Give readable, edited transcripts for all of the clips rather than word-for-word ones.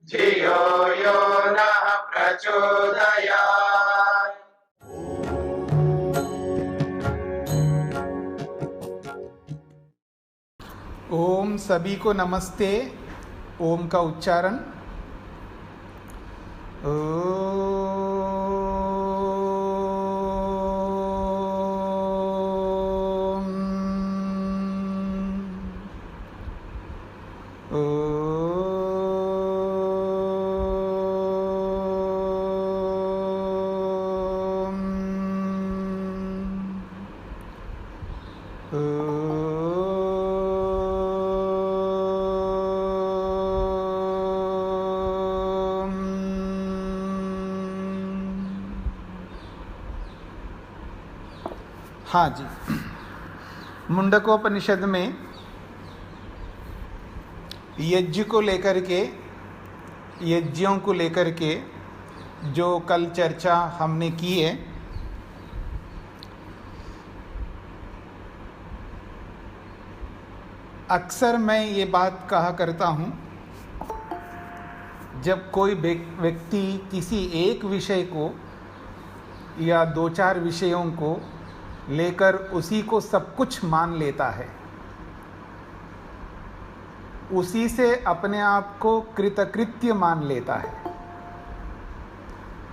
धियो यो नः प्रचोदयात्। ओम सभी को नमस्ते। ओम का उच्चारण हाँ जी, मुंडकोपनिषद में यज्ञ को लेकर के, यज्ञों को लेकर के जो कल चर्चा हमने की है, अक्सर मैं ये बात कहा करता हूँ, जब कोई व्यक्ति किसी एक विषय को या दो चार विषयों को लेकर उसी को सब कुछ मान लेता है, उसी से अपने आप को कृतकृत्य मान लेता है।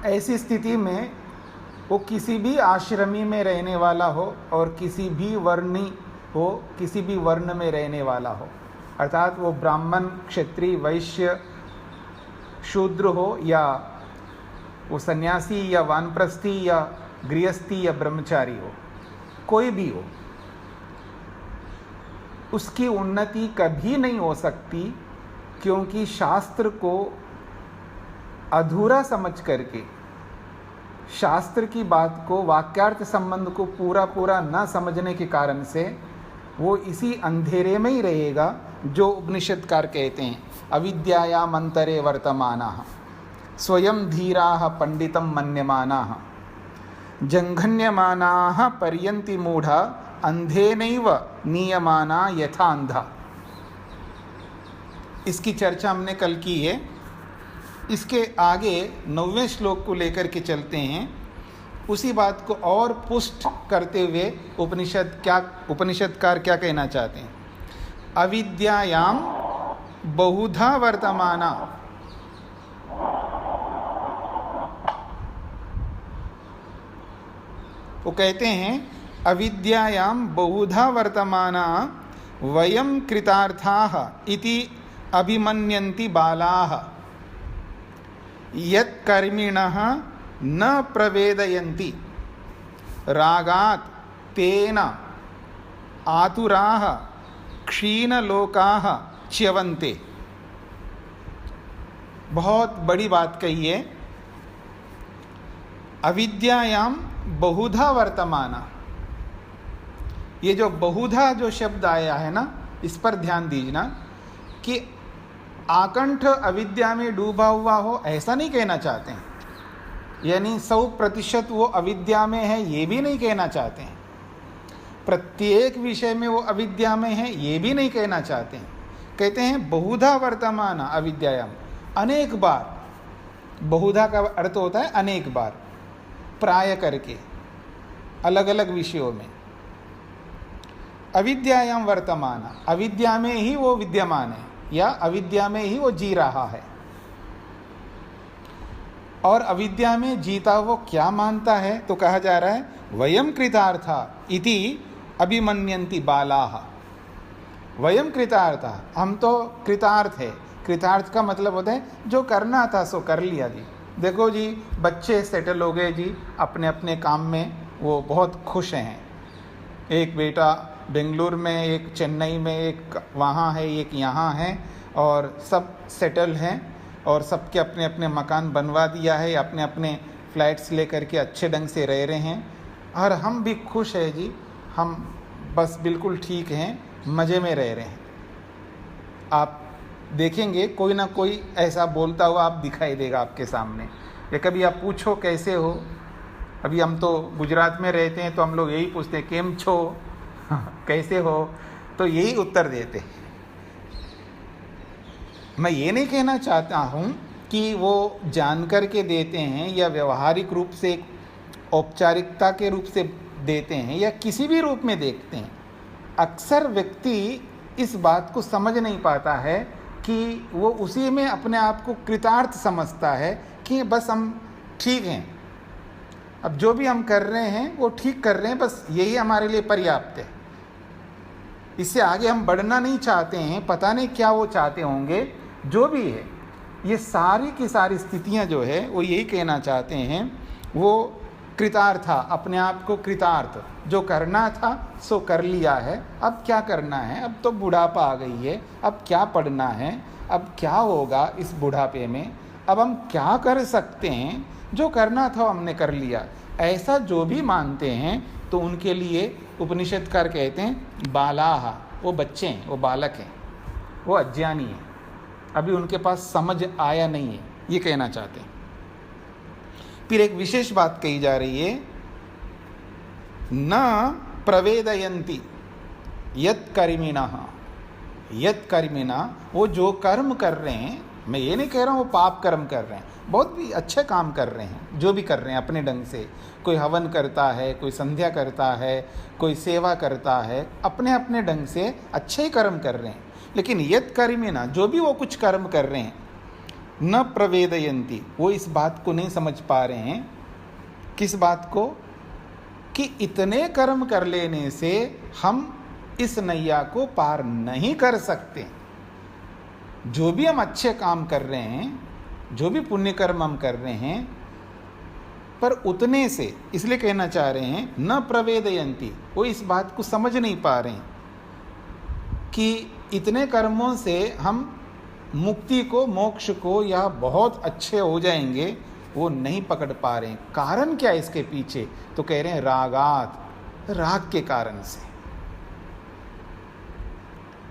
ऐसी स्थिति में वो किसी भी आश्रमी में रहने वाला हो और किसी भी वर्णी हो, किसी भी वर्ण में रहने वाला हो, अर्थात वो ब्राह्मण, क्षत्रिय, वैश्य, शूद्र हो, या वो सन्यासी या वानप्रस्थी या गृहस्थी या ब्रह्मचारी हो, कोई भी हो, उसकी उन्नति कभी नहीं हो सकती, क्योंकि शास्त्र को अधूरा समझ करके, शास्त्र की बात को, वाक्यार्थ संबंध को पूरा न समझने के कारण से वो इसी अंधेरे में ही रहेगा, जो उपनिषदकार कहते हैं अविद्यायाम अंतरे वर्तमानाः स्वयं धीराः पंडितं मन्यमानाः जंघन्यमानाः पर्यन्ति मूढ़ा अंधेनैव नीयमाना यथा अंधा। इसकी चर्चा हमने कल की है। इसके आगे 9वें श्लोक को लेकर के चलते हैं। उसी बात को और पुष्ट करते हुए उपनिषदकार क्या कहना चाहते हैं। अविद्यायाम बहुधा वर्तमाना, वो कहते हैं अविद्यायाम बहुधा वर्तमाना वयम कृतार्थाः इति अभिमन्यन्ति बालाः यत् कर्मिणः न प्रवेदयन्ति रागात् तेन आतुराः क्षीणलोकाः च्यवन्ते। बहुत बड़ी बात कही है। अविद्यायाम बहुधा वर्तमाना, ये जो बहुधा जो शब्द आया है ना, इस पर ध्यान दीजिए कि आकंठ अविद्या में डूबा हुआ हो, ऐसा नहीं कहना चाहते हैं। यानी 100% वो अविद्या में है, ये भी नहीं कहना चाहते हैं। प्रत्येक विषय में वो अविद्या में है, ये भी नहीं कहना चाहते हैं। कहते हैं बहुधा वर्तमान अविद्यायाम, अनेक बार। बहुधा का अर्थ होता है अनेक बार, प्राय करके, अलग अलग विषयों में। अविद्यायाम वर्तमान, अविद्या में ही वो विद्यमान है या अविद्या में ही वो जी रहा है। और अविद्या में जीता वो क्या मानता है, तो कहा जा रहा है वयम कृतार्था इति अभिमन्यन्ति बालाः। वयम कृतार्था, हम तो कृतार्थ है। कृतार्थ का मतलब होता है जो करना था सो कर लिया जी। देखो जी, बच्चे सेटल हो गए जी अपने अपने काम में, वो बहुत खुश हैं। एक बेटा बेंगलुरु में, एक चेन्नई में, एक वहाँ है, एक यहाँ है, और सब सेटल हैं और सबके अपने अपने मकान बनवा दिया है, अपने अपने फ्लैट्स लेकर के अच्छे ढंग से रह रहे हैं। और हम भी खुश है जी, हम बस बिल्कुल ठीक हैं, मज़े में रह रहे हैं। आप देखेंगे कोई ना कोई ऐसा बोलता हुआ आप दिखाई देगा आपके सामने। या कभी आप पूछो कैसे हो, अभी हम तो गुजरात में रहते हैं तो हम लोग यही पूछते हैं केम छो, कैसे हो, तो यही उत्तर देते हैं। मैं ये नहीं कहना चाहता हूँ कि वो जानकर के देते हैं या व्यवहारिक रूप से औपचारिकता के रूप से देते हैं या किसी भी रूप में देखते हैं। अक्सर व्यक्ति इस बात को समझ नहीं पाता है कि वो उसी में अपने आप को कृतार्थ समझता है कि बस हम ठीक हैं, अब जो भी हम कर रहे हैं वो ठीक कर रहे हैं, बस यही हमारे लिए पर्याप्त है, इससे आगे हम बढ़ना नहीं चाहते हैं। पता नहीं क्या वो चाहते होंगे। जो भी है, ये सारी की सारी स्थितियां जो है वो यही कहना चाहते हैं, वो कृतार्थ, अपने आप को कृतार्थ, जो करना था सो कर लिया है, अब क्या करना है, अब तो बुढ़ापा आ गई है, अब क्या पढ़ना है, अब क्या होगा इस बुढ़ापे में, अब हम क्या कर सकते हैं, जो करना था हमने कर लिया। ऐसा जो भी मानते हैं तो उनके लिए उपनिषदकार कहते हैं बालाह, वो बच्चे हैं, वो बालक हैं, वो अज्ञानी हैं, अभी उनके पास समझ आया नहीं है, ये कहना चाहते हैं। फिर एक विशेष बात कही जा रही है, न प्रवेदयन्ति यत् कर्मिणः, यत् कर्मिणः, वो जो कर्म कर रहे हैं, मैं ये नहीं कह रहा हूँ वो पाप कर्म कर रहे हैं, बहुत भी अच्छे काम कर रहे हैं, जो भी कर रहे हैं अपने ढंग से, कोई हवन करता है, कोई संध्या करता है, कोई सेवा करता है, अपने अपने ढंग से अच्छे ही कर्म कर रहे हैं। लेकिन यत् कर्मिणः, जो भी वो कुछ कर्म कर रहे हैं, न प्रवेदयन्ति, वो इस बात को नहीं समझ पा रहे हैं। किस बात को? कि इतने कर्म कर लेने से हम इस नैया को पार नहीं कर सकते। जो भी हम अच्छे काम कर रहे हैं, जो भी पुण्य कर्म हम कर रहे हैं, पर उतने से, इसलिए कहना चाह रहे हैं न प्रवेदयन्ति, वो इस बात को समझ नहीं पा रहे हैं कि इतने कर्मों से हम मुक्ति को, मोक्ष को, या बहुत अच्छे हो जाएंगे, वो नहीं पकड़ पा रहे हैं। कारण क्या है इसके पीछे? तो कह रहे हैं रागात, राग के कारण से,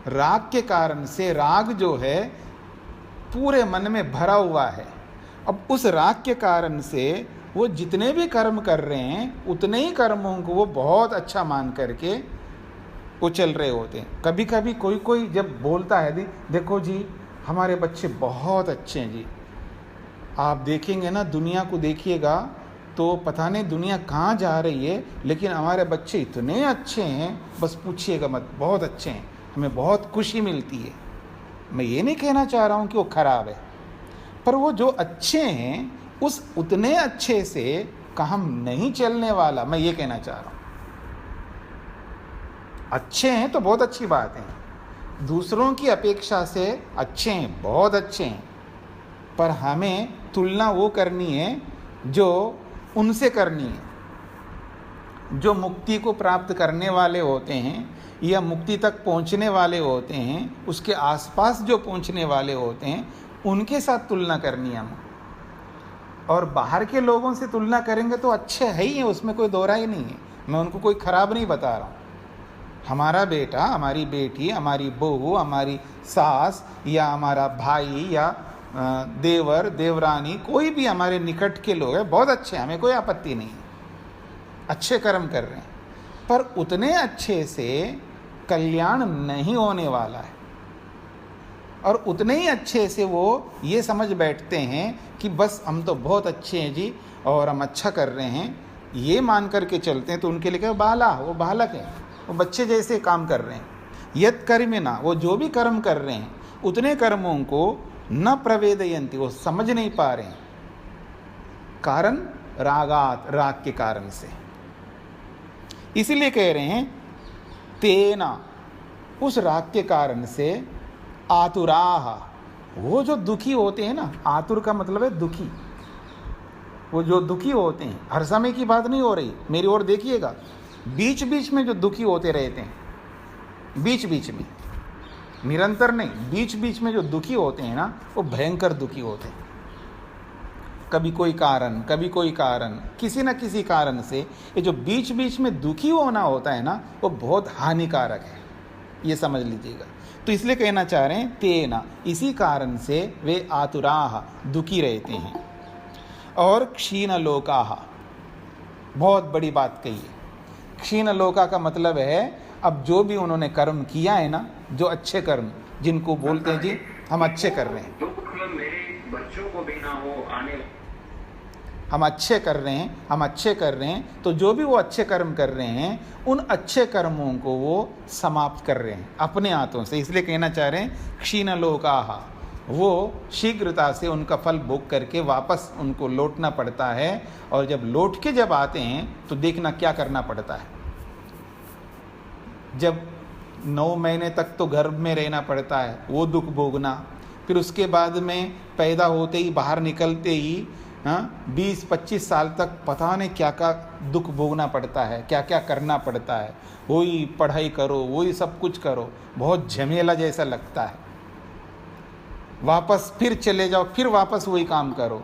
राग के कारण से। राग जो है पूरे मन में भरा हुआ है। अब उस राग के कारण से वो जितने भी कर्म कर रहे हैं, उतने ही कर्मों को वो बहुत अच्छा मान करके वो चल रहे होते हैं। कभी कभी कोई कोई जब बोलता है, देखो जी हमारे बच्चे बहुत अच्छे हैं जी, आप देखेंगे ना, दुनिया को देखिएगा तो पता नहीं दुनिया कहाँ जा रही है, लेकिन हमारे बच्चे इतने अच्छे हैं, बस पूछिएगा मत, बहुत अच्छे हैं, हमें बहुत खुशी मिलती है। मैं ये नहीं कहना चाह रहा हूँ कि वो खराब है, पर वो जो अच्छे हैं उस उतने अच्छे से काम नहीं चलने वाला, मैं ये कहना चाह रहा हूँ। अच्छे हैं तो बहुत अच्छी बात है, दूसरों की अपेक्षा से अच्छे हैं, बहुत अच्छे हैं, पर हमें तुलना वो करनी है जो उनसे करनी है। जो मुक्ति को प्राप्त करने वाले होते हैं या मुक्ति तक पहुंचने वाले होते हैं, उसके आसपास जो पहुंचने वाले होते हैं, उनके साथ तुलना करनी है हमें। और बाहर के लोगों से तुलना करेंगे तो अच्छे है ही है, उसमें कोई दोहरा ही नहीं है, मैं उनको कोई खराब नहीं बता रहा हूँ। हमारा बेटा, हमारी बेटी, हमारी बहू, हमारी सास, या हमारा भाई, या देवर, देवरानी, कोई भी हमारे निकट के लोग हैं, बहुत अच्छे हैं, हमें कोई आपत्ति नहीं है, अच्छे कर्म कर रहे हैं, पर उतने अच्छे से कल्याण नहीं होने वाला है। और उतने ही अच्छे से वो ये समझ बैठते हैं कि बस हम तो बहुत अच्छे हैं जी और हम अच्छा कर रहे हैं, ये मान करके चलते हैं, तो उनके लिए क्या बाला, वो बालक हैं, वो बच्चे जैसे काम कर रहे हैं। यत् कर्मिणः, वो जो भी कर्म कर रहे हैं, उतने कर्मों को न प्रवेदयन्ति, वो समझ नहीं पा रहे हैं। कारण रागात, राग के कारण से। इसीलिए कह रहे हैं तेना, उस राग के कारण से आतुराह, वो जो दुखी होते हैं ना, आतुर का मतलब है दुखी, वो जो दुखी होते हैं, हर समय की बात नहीं हो रही, मेरी ओर देखिएगा, बीच बीच में जो दुखी होते रहते हैं, बीच बीच में, निरंतर नहीं, बीच बीच में जो दुखी होते हैं ना, वो भयंकर दुखी होते हैं। कभी कोई कारण, कभी कोई कारण, किसी न किसी कारण से ये जो बीच बीच में दुखी होना होता है ना, वो बहुत हानिकारक है, ये समझ लीजिएगा। तो इसलिए कहना चाह रहे हैं तेना, इसी कारण से वे आतुराह, दुखी रहते हैं। और क्षीणलोकाः, बहुत बड़ी बात कही है। क्षीणलोका का मतलब है, अब जो भी उन्होंने कर्म किया है ना, जो अच्छे कर्म, जिनको बोलते हैं जी हम अच्छे कर रहे हैं, दुख मेरे बच्चों को भी ना हो आने, हम अच्छे कर रहे हैं, हम अच्छे कर रहे हैं, तो जो भी वो अच्छे कर्म कर रहे हैं उन अच्छे कर्मों को वो समाप्त कर रहे हैं अपने हाथों से। इसलिए कहना चाह रहे हैं क्षीण लोकाः, वो शीघ्रता से उनका फल भोग करके वापस उनको लौटना पड़ता है। और जब लौट के जब आते हैं तो देखना क्या करना पड़ता है। जब 9 महीने तक तो घर में रहना पड़ता है, वो दुख भोगना, फिर उसके बाद में पैदा होते ही बाहर निकलते ही 20-25 साल तक पता नहीं क्या क्या दुख भोगना पड़ता है, क्या क्या करना पड़ता है। वही पढ़ाई करो, वही सब कुछ करो, बहुत झमेला जैसा लगता है। वापस फिर चले जाओ, फिर वापस वही काम करो,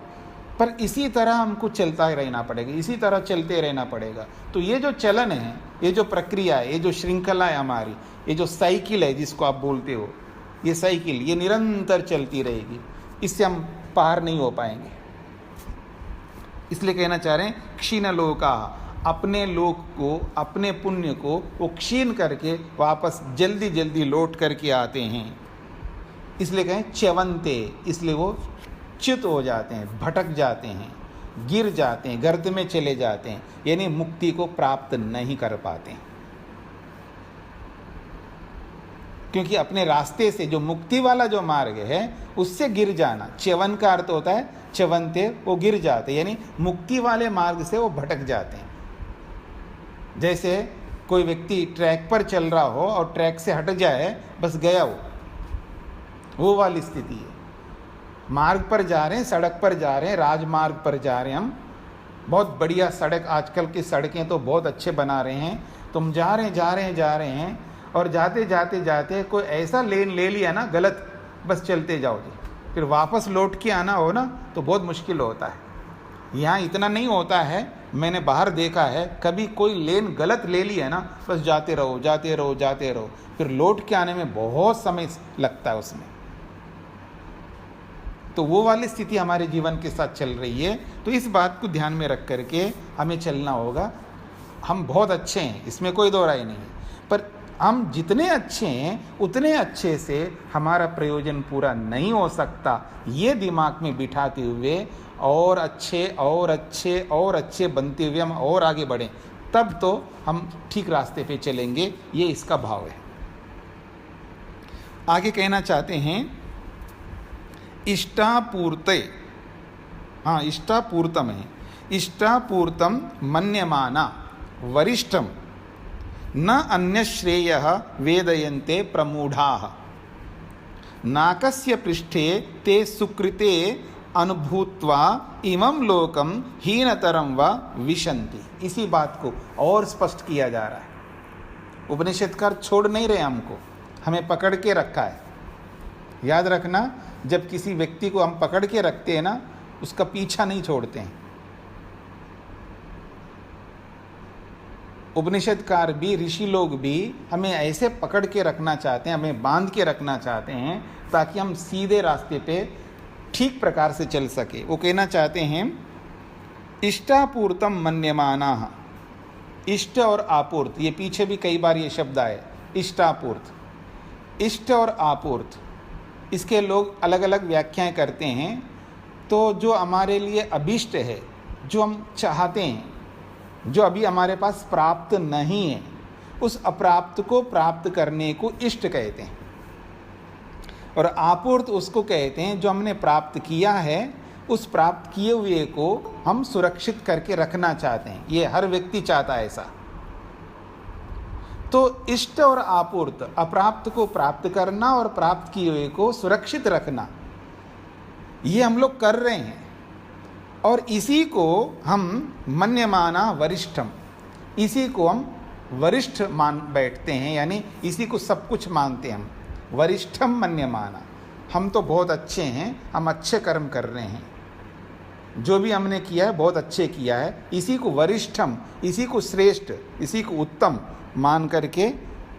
पर इसी तरह हमको चलता ही रहना पड़ेगा, इसी तरह चलते रहना पड़ेगा। तो ये जो चलन है, ये जो प्रक्रिया है, ये जो श्रृंखला है हमारी, ये जो साइकिल है जिसको आप बोलते हो, ये साइकिल ये निरंतर चलती रहेगी, इससे हम पार नहीं हो पाएंगे। इसलिए कहना चाह रहे हैं क्षीण लोकाः, अपने लोक को, अपने पुण्य को वो क्षीण करके वापस जल्दी जल्दी लौट करके आते हैं। इसलिए कहें च्यवन्ते, इसलिए वो च्युत हो जाते हैं, भटक जाते हैं, गिर जाते हैं, गर्त में चले जाते हैं, यानी मुक्ति को प्राप्त नहीं कर पाते। क्योंकि अपने रास्ते से जो मुक्ति वाला जो मार्ग है उससे गिर जाना, च्यवन का अर्थ होता है च्यवन्ते, वो गिर जाते, यानी मुक्ति वाले मार्ग से वो भटक जाते हैं। जैसे कोई व्यक्ति ट्रैक पर चल रहा हो और ट्रैक से हट जाए, बस गया वो वाली स्थिति है। मार्ग पर जा रहे हैं, सड़क पर जा रहे हैं, राजमार्ग पर जा रहे हैं हम, बहुत बढ़िया सड़क, आजकल की सड़कें तो बहुत अच्छे बना रहे हैं। तुम जा रहे हैं और जाते जाते कोई ऐसा लेन ले लिया ना गलत, बस चलते जाओ जी, फिर वापस लौट के आना हो ना तो बहुत मुश्किल होता है। यहाँ इतना नहीं होता है, मैंने बाहर देखा है, कभी कोई लेन गलत ले लिया ना, बस जाते रहो, फिर लौट के आने में बहुत समय लगता है उसमें। तो वो वाली स्थिति हमारे जीवन के साथ चल रही है। तो इस बात को ध्यान में रख करके हमें चलना होगा। हम बहुत अच्छे हैं, इसमें कोई दो राय नहीं है, पर हम जितने अच्छे हैं उतने अच्छे से हमारा प्रयोजन पूरा नहीं हो सकता। ये दिमाग में बिठाते हुए और अच्छे बनते हुए हम और आगे बढ़ें, तब तो हम ठीक रास्ते पे चलेंगे। ये इसका भाव है। आगे कहना चाहते हैं इष्टापूर्ते, इष्टापूर्तम है, इष्टापूर्तम मन्यमाना वरिष्ठम न अन्य श्रेय वेदयन्ते प्रमूढ़ाः नाकस्य पृष्ठे ते सुकृते अनुभूत्वा इमं लोकम हीनतरम व विशन्ति। इसी बात को और स्पष्ट किया जा रहा है। उपनिषदकार छोड़ नहीं रहे हमको, हमें पकड़ के रखा है। याद रखना, जब किसी व्यक्ति को हम पकड़ के रखते हैं ना, उसका पीछा नहीं छोड़ते हैं। उपनिषदकार भी, ऋषि लोग भी हमें ऐसे पकड़ के रखना चाहते हैं, हमें बांध के रखना चाहते हैं, ताकि हम सीधे रास्ते पे ठीक प्रकार से चल सके। वो कहना चाहते हैं इष्टापूर्तम मन्यमानाः, इष्ट और आपूर्त, ये पीछे भी कई बार ये शब्द आए, इष्टापूर्त, इष्ट और आपूर्त, इसके लोग अलग अलग व्याख्याएं करते हैं। तो जो हमारे लिए अभिष्ट है, जो हम चाहते हैं, जो अभी हमारे पास प्राप्त नहीं है, उस अप्राप्त को प्राप्त करने को इष्ट कहते हैं। और आपूर्त उसको कहते हैं जो हमने प्राप्त किया है, उस प्राप्त किए हुए को हम सुरक्षित करके रखना चाहते हैं। ये हर व्यक्ति चाहता है ऐसा। तो इष्ट और आपूर्त, अप्राप्त को प्राप्त करना और प्राप्त किए हुए को सुरक्षित रखना, ये हम लोग कर रहे हैं। और इसी को हम मन्यमाना वरिष्ठम, इसी को हम वरिष्ठ मान बैठते हैं, यानी इसी को सब कुछ मानते हैं हम। वरिष्ठम मन्यमाना, हम तो बहुत अच्छे हैं, हम अच्छे कर्म कर रहे हैं, जो भी हमने किया है बहुत अच्छे किया है, इसी को वरिष्ठम, इसी को श्रेष्ठ, इसी को उत्तम मान करके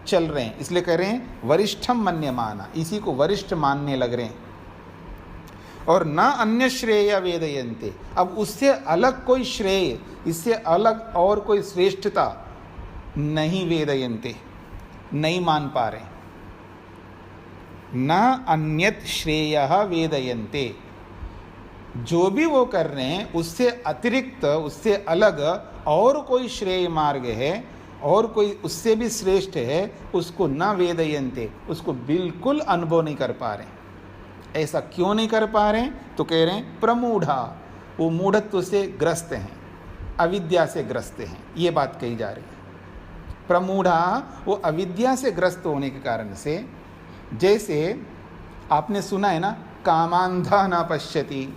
चल रहे हैं। इसलिए कह रहे हैं वरिष्ठम मन्यमाना, इसी को वरिष्ठ मानने लग रहे हैं। और न अन्य श्रेय वेदयन्ते, अब उससे अलग कोई श्रेय, इससे अलग और कोई श्रेष्ठता नहीं वेदयन्ते, नहीं मान पा रहे। न अन्यत श्रेयः वेदयन्ते, जो भी वो कर रहे हैं उससे अतिरिक्त, उससे अलग और कोई श्रेय मार्ग है और कोई उससे भी श्रेष्ठ है, उसको न वेदयन्ते, उसको बिल्कुल अनुभव नहीं कर पा रहे। ऐसा क्यों नहीं कर पा रहे? तो कह रहे हैं प्रमूढ़ा, वो मूढ़त्व से ग्रस्त हैं, अविद्या से ग्रस्त हैं, ये बात कही जा रही है। प्रमूढ़ा, वो अविद्या से ग्रस्त होने के कारण से, जैसे आपने सुना है ना, कामांधा न पश्यति,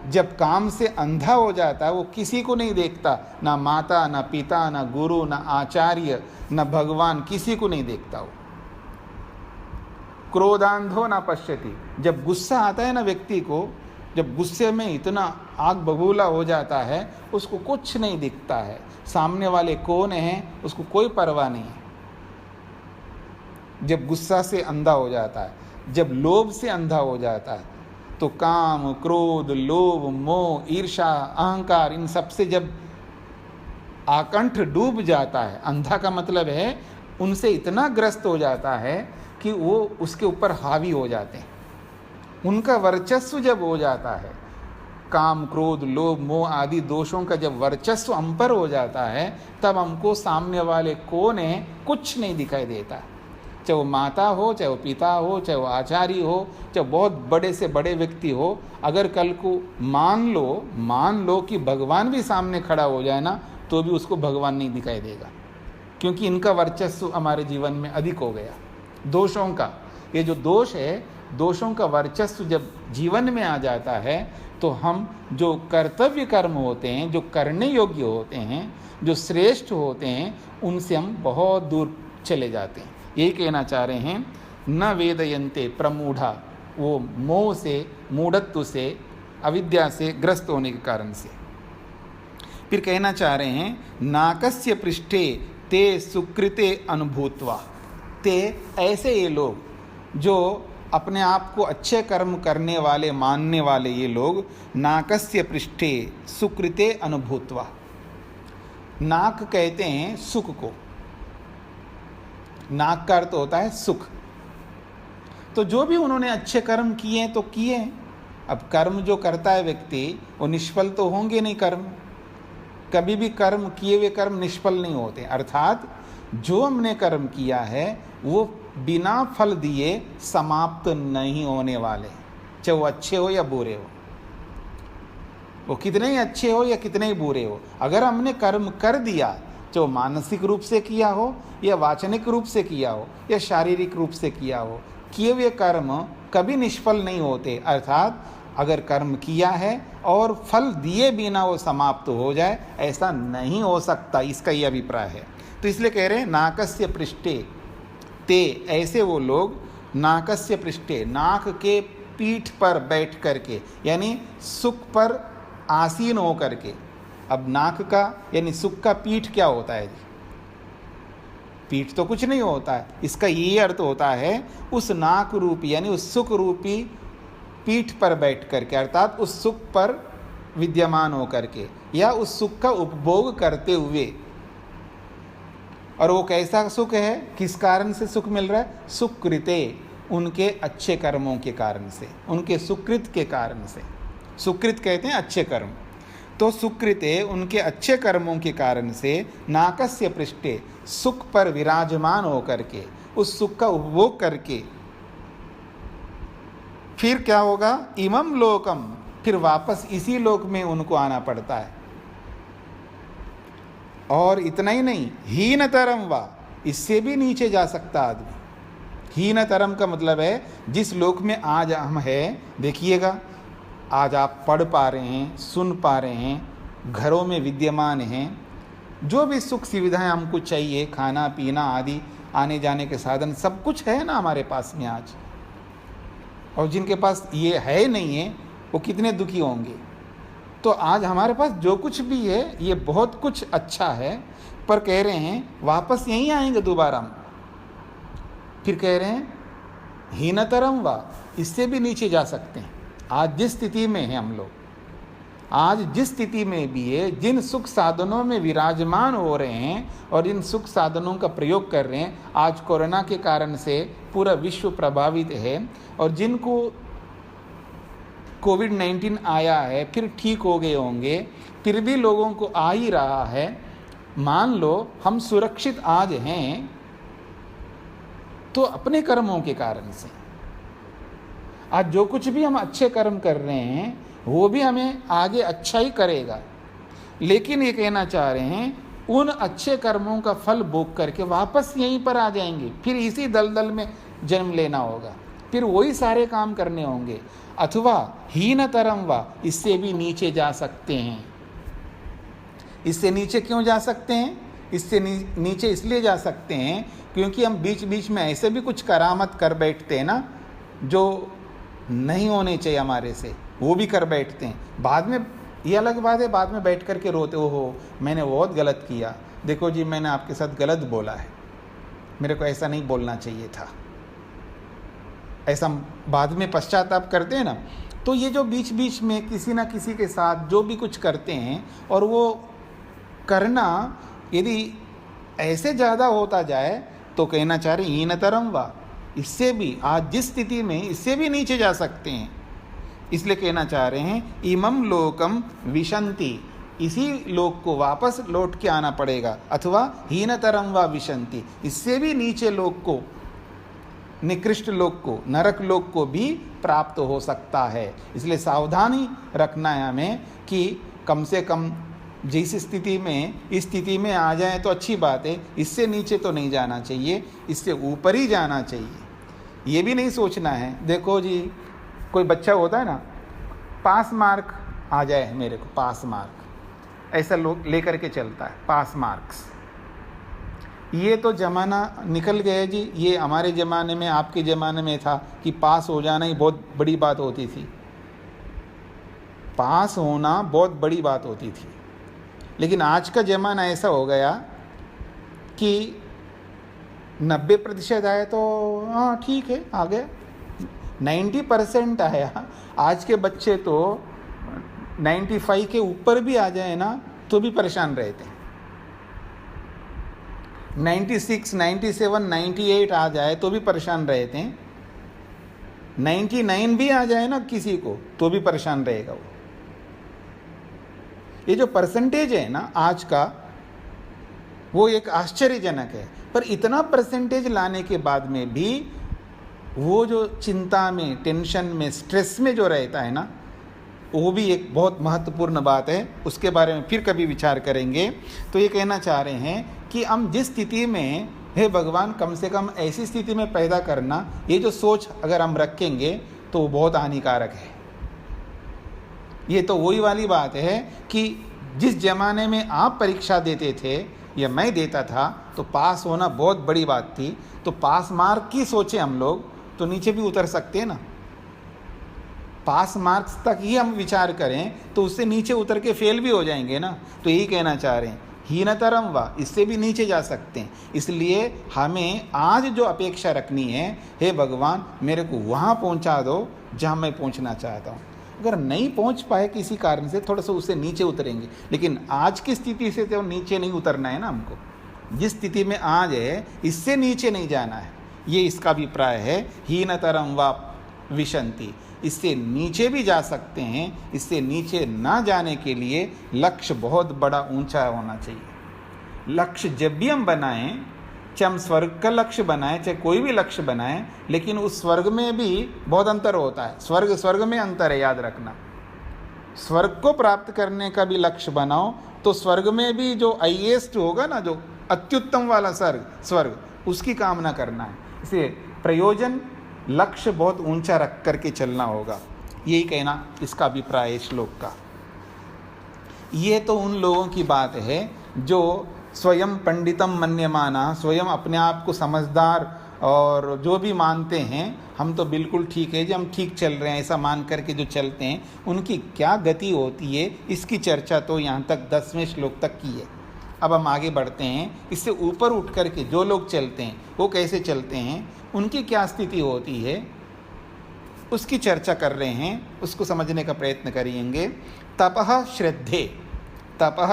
जब काम से अंधा हो जाता है वो किसी को नहीं देखता, ना माता ना पिता ना गुरु ना आचार्य ना भगवान, किसी को नहीं देखता वो। क्रोधांधो ना पश्यति, जब गुस्सा आता है ना व्यक्ति को, जब गुस्से में इतना आग बबूला हो जाता है, उसको कुछ नहीं दिखता है, सामने वाले कौन हैं उसको कोई परवाह नहीं है। जब गुस्सा से अंधा हो जाता है, जब लोभ से अंधा हो जाता है, तो काम क्रोध लोभ मोह ईर्षा अहंकार, इन सब से जब आकंठ डूब जाता है, अंधा का मतलब है उनसे इतना ग्रस्त हो जाता है कि वो उसके ऊपर हावी हो जाते हैं, उनका वर्चस्व जब हो जाता है, काम क्रोध लोभ मोह आदि दोषों का जब वर्चस्व हम पर हो जाता है, तब हमको सामने वाले कौन है कुछ नहीं दिखाई देता। चाहे वो माता हो, चाहे वो पिता हो, चाहे वो आचार्य हो, चाहे बहुत बड़े से बड़े व्यक्ति हो, अगर कल को मान लो कि भगवान भी सामने खड़ा हो जाए ना, तो भी उसको भगवान नहीं दिखाई देगा, क्योंकि इनका वर्चस्व हमारे जीवन में अधिक हो गया। दोषों का, ये जो दोष है, दोषों का वर्चस्व जब जीवन में आ जाता है, तो हम जो कर्तव्य कर्म होते हैं, जो करने योग्य होते हैं, जो श्रेष्ठ होते हैं, उनसे हम बहुत दूर चले जाते हैं। यही कहना चाह रहे हैं, न वेदयन्ते प्रमूढ़ा, वो मोह से, मूढ़त्व से, अविद्या से ग्रस्त होने के कारण से। फिर कहना चाह रहे हैं, नाकस्य पृष्ठे ते सुकृते अनुभूत्वा, ते ऐसे ये लोग जो अपने आप को अच्छे कर्म करने वाले मानने वाले ये लोग, नाकस्य पृष्ठे सुकृते अनुभूत्वा, नाक कहते हैं सुख को, नाक का अर्थ होता है सुख। तो जो भी उन्होंने अच्छे कर्म किए तो किए, अब कर्म जो करता है व्यक्ति वो निष्फल तो होंगे नहीं। कर्म कभी भी, कर्म किए हुए कर्म निष्फल नहीं होते, अर्थात जो हमने कर्म किया है वो बिना फल दिए समाप्त नहीं होने वाले, चाहे वो अच्छे हो या बुरे हो, वो कितने ही अच्छे हो या कितने ही बुरे हो। अगर हमने कर्म कर दिया, जो मानसिक रूप से किया हो या वाचनिक रूप से किया हो या शारीरिक रूप से किया हो, किए हुए कर्म कभी निष्फल नहीं होते। अर्थात अगर कर्म किया है और फल दिए बिना वो समाप्त हो जाए, ऐसा नहीं हो सकता, इसका ये अभिप्राय है। तो इसलिए कह रहे हैं नाकस्य पृष्ठे ते, ऐसे वो लोग नाकस्य पृष्ठे, नाक के पीठ पर बैठ करके, यानी सुख पर आसीन हो करके। अब नाक का यानी सुख का पीठ क्या होता है जी? पीठ तो कुछ नहीं होता है, इसका ये अर्थ होता है उस नाक रूपी यानी उस सुख रूपी पीठ पर बैठ करके, अर्थात उस सुख पर विद्यमान हो करके या उस सुख का उपभोग करते हुए। और वो कैसा सुख है, किस कारण से सुख मिल रहा है? सुकृते, उनके अच्छे कर्मों के कारण से, उनके सुकृत के कारण से। सुकृत कहते हैं अच्छे कर्म, तो सुकृते उनके अच्छे कर्मों के कारण से नाकस्य पृष्ठे, सुख पर विराजमान होकर के, उस सुख का उपभोग करके, फिर क्या होगा? इमम लोकम, फिर वापस इसी लोक में उनको आना पड़ता है। और इतना ही नहीं, हीनतरम वा, इससे भी नीचे जा सकता आदमी। हीनतरम का मतलब है जिस लोक में आज हम हैं, देखिएगा आज आप पढ़ पा रहे हैं, सुन पा रहे हैं, घरों में विद्यमान हैं, जो भी सुख सुविधाएं हमको चाहिए, खाना पीना आदि, आने जाने के साधन, सब कुछ है ना हमारे पास में आज। और जिनके पास ये है नहीं है वो कितने दुखी होंगे। तो आज हमारे पास जो कुछ भी है ये बहुत कुछ अच्छा है, पर कह रहे हैं वापस यहीं आएंगे दोबारा हम। फिर कह रहे हैं हीनतरम वा, इससे भी नीचे जा सकते हैं। आज जिस स्थिति में हैं हम लोग, आज जिस स्थिति में भी है, जिन सुख साधनों में विराजमान हो रहे हैं और इन सुख साधनों का प्रयोग कर रहे हैं, आज कोरोना के कारण से पूरा विश्व प्रभावित है। और जिनको कोविड-19 आया है, फिर ठीक हो गए होंगे, फिर भी लोगों को आ ही रहा है। मान लो हम सुरक्षित आज हैं तो अपने कर्मों के कारण से। आज जो कुछ भी हम अच्छे कर्म कर रहे हैं वो भी हमें आगे अच्छा ही करेगा। लेकिन ये कहना चाह रहे हैं, उन अच्छे कर्मों का फल भोग करके वापस यहीं पर आ जाएंगे, फिर इसी दलदल में जन्म लेना होगा, फिर वही सारे काम करने होंगे। अथवा हीनतरम वा, इससे भी नीचे जा सकते हैं। इससे नीचे क्यों जा सकते हैं? इससे नीचे इसलिए जा सकते हैं क्योंकि हम बीच बीच में ऐसे भी कुछ करामत कर बैठते हैं ना, जो नहीं होने चाहिए हमारे से, वो भी कर बैठते हैं। बाद में ये अलग बात है, बाद में बैठ कर के रोते हो मैंने बहुत गलत किया, देखो जी मैंने आपके साथ गलत बोला है, मेरे को ऐसा नहीं बोलना चाहिए था, ऐसा बाद में पश्चाताप करते हैं ना। तो ये जो बीच बीच में किसी ना किसी के साथ जो भी कुछ करते हैं, और वो करना यदि ऐसे ज़्यादा होता जाए तो कहना चाह रहे हीनतरम वा, इससे भी आज जिस स्थिति में इससे भी नीचे जा सकते हैं। इसलिए कहना चाह रहे हैं इमम लोकम विशंति, इसी लोक को वापस लौट के आना पड़ेगा। अथवा हीनतरम वा विशंति, इससे भी नीचे लोक को, निकृष्ट लोक को, नरक लोक को भी प्राप्त हो सकता है। इसलिए सावधानी रखना है हमें कि कम से कम जिस स्थिति में, इस स्थिति में आ जाए तो अच्छी बात है, इससे नीचे तो नहीं जाना चाहिए, इससे ऊपर ही जाना चाहिए। ये भी नहीं सोचना है, देखो जी कोई बच्चा होता है ना, पास मार्क आ जाए मेरे को, पास मार्क ऐसा लोग लेकर के चलता है, पास मार्क्स। ये तो ज़माना निकल गया जी। ये हमारे ज़माने में, आपके ज़माने में था कि पास हो जाना ही बहुत बड़ी बात होती थी, पास होना बहुत बड़ी बात होती थी। लेकिन आज का ज़माना ऐसा हो गया कि 90% आए तो हाँ ठीक है, आ गया। 90% आया, आज के बच्चे तो 95 के ऊपर भी आ जाए ना तो भी परेशान रहते हैं। 96, 97, 98 आ जाए तो भी परेशान रहते हैं। 99 भी आ जाए ना किसी को तो भी परेशान रहेगा वो। ये जो परसेंटेज है ना आज का, वो एक आश्चर्यजनक है। पर इतना परसेंटेज लाने के बाद में भी वो जो चिंता में, टेंशन में, स्ट्रेस में जो रहता है ना, वो भी एक बहुत महत्वपूर्ण बात है। उसके बारे में फिर कभी विचार करेंगे। तो ये कहना चाह रहे हैं कि हम जिस स्थिति में, हे भगवान कम से कम ऐसी स्थिति में पैदा करना, ये जो सोच अगर हम रखेंगे तो वो बहुत हानिकारक है। ये तो वही वाली बात है कि जिस ज़माने में आप परीक्षा देते थे या मैं देता था तो पास होना बहुत बड़ी बात थी। तो पास मार्क की सोचे हम लोग तो नीचे भी उतर सकते हैं ना। पास मार्क्स तक ही हम विचार करें तो उससे नीचे उतर के फेल भी हो जाएंगे ना। तो यही कहना चाह रहे हैं हीनतरम वा, इससे भी नीचे जा सकते हैं। इसलिए हमें आज जो अपेक्षा रखनी है, हे भगवान मेरे को वहाँ पहुँचा दो जहाँ मैं पहुँचना चाहता हूँ। अगर नहीं पहुँच पाए किसी कारण से, थोड़ा सा उससे नीचे उतरेंगे, लेकिन आज की स्थिति से तो नीचे नहीं उतरना है ना हमको। जिस स्थिति में आज है इससे नीचे नहीं जाना है। ये इसका अभिप्राय है हीनतरम वा विशंति, इससे नीचे भी जा सकते हैं। इससे नीचे ना जाने के लिए लक्ष्य बहुत बड़ा ऊंचा होना चाहिए। लक्ष्य जब भी हम बनाएं, चाहे हम स्वर्ग का लक्ष्य बनाएं, चाहे कोई भी लक्ष्य बनाएं, लेकिन उस स्वर्ग में भी बहुत अंतर होता है। स्वर्ग में अंतर है, याद रखना। स्वर्ग को प्राप्त करने का भी लक्ष्य बनाओ तो स्वर्ग में भी जो हाईएस्ट होगा ना, जो अत्युत्तम वाला स्वर्ग, उसकी कामना करना है। इसलिए प्रयोजन, लक्ष्य बहुत ऊंचा रख करके चलना होगा। यही कहना इसका अभिप्राय है श्लोक का। ये तो उन लोगों की बात है जो स्वयं पंडितम मन्यमाना, स्वयं अपने आप को समझदार और जो भी मानते हैं, हम तो बिल्कुल ठीक है जी, हम ठीक चल रहे हैं, ऐसा मान करके जो चलते हैं, उनकी क्या गति होती है, इसकी चर्चा तो यहाँ तक 10वें श्लोक तक की है। अब हम आगे बढ़ते हैं। इससे ऊपर उठ कर के जो लोग चलते हैं वो कैसे चलते हैं, उनकी क्या स्थिति होती है, उसकी चर्चा कर रहे हैं, उसको समझने का प्रयत्न करेंगे। तपः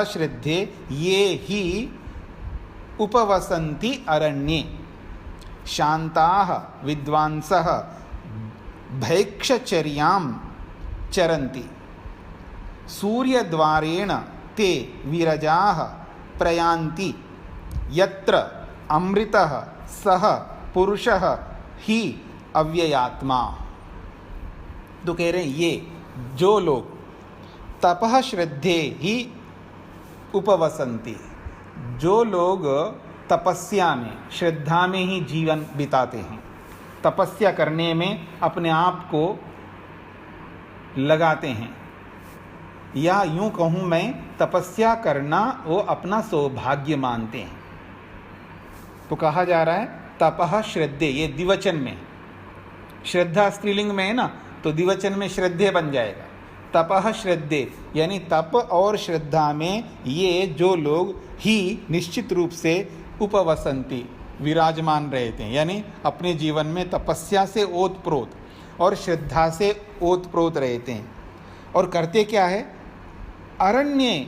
श्रद्धे ये ही उपवसन्ति अरण्ये शान्ताः विद्वांसः भैक्षचर्यां चरन्ति सूर्यद्वारेण ते विरजाः प्रयान्ति यत्र अमृतः सः पुरुषः ही अव्ययात्मा। तो कह रहे हैं ये जो लोग तपः श्रद्धे ही उपवसन्ति, जो लोग तपस्या में श्रद्धा में ही जीवन बिताते हैं, तपस्या करने में अपने आप को लगाते हैं, या यूं कहूं मैं तपस्या करना वो अपना सौभाग्य मानते हैं, तो कहा जा रहा है तपः श्रद्धे। ये द्विवचन में, श्रद्धा स्त्रीलिंग में है ना, तो द्विवचन में श्रद्धे बन जाएगा। तपः श्रद्धे यानी तप और श्रद्धा में ये जो लोग ही निश्चित रूप से उपवसंती विराजमान रहते हैं, यानी अपने जीवन में तपस्या से ओतप्रोत और श्रद्धा से ओतप्रोत रहते हैं। और करते क्या है? अरण्य,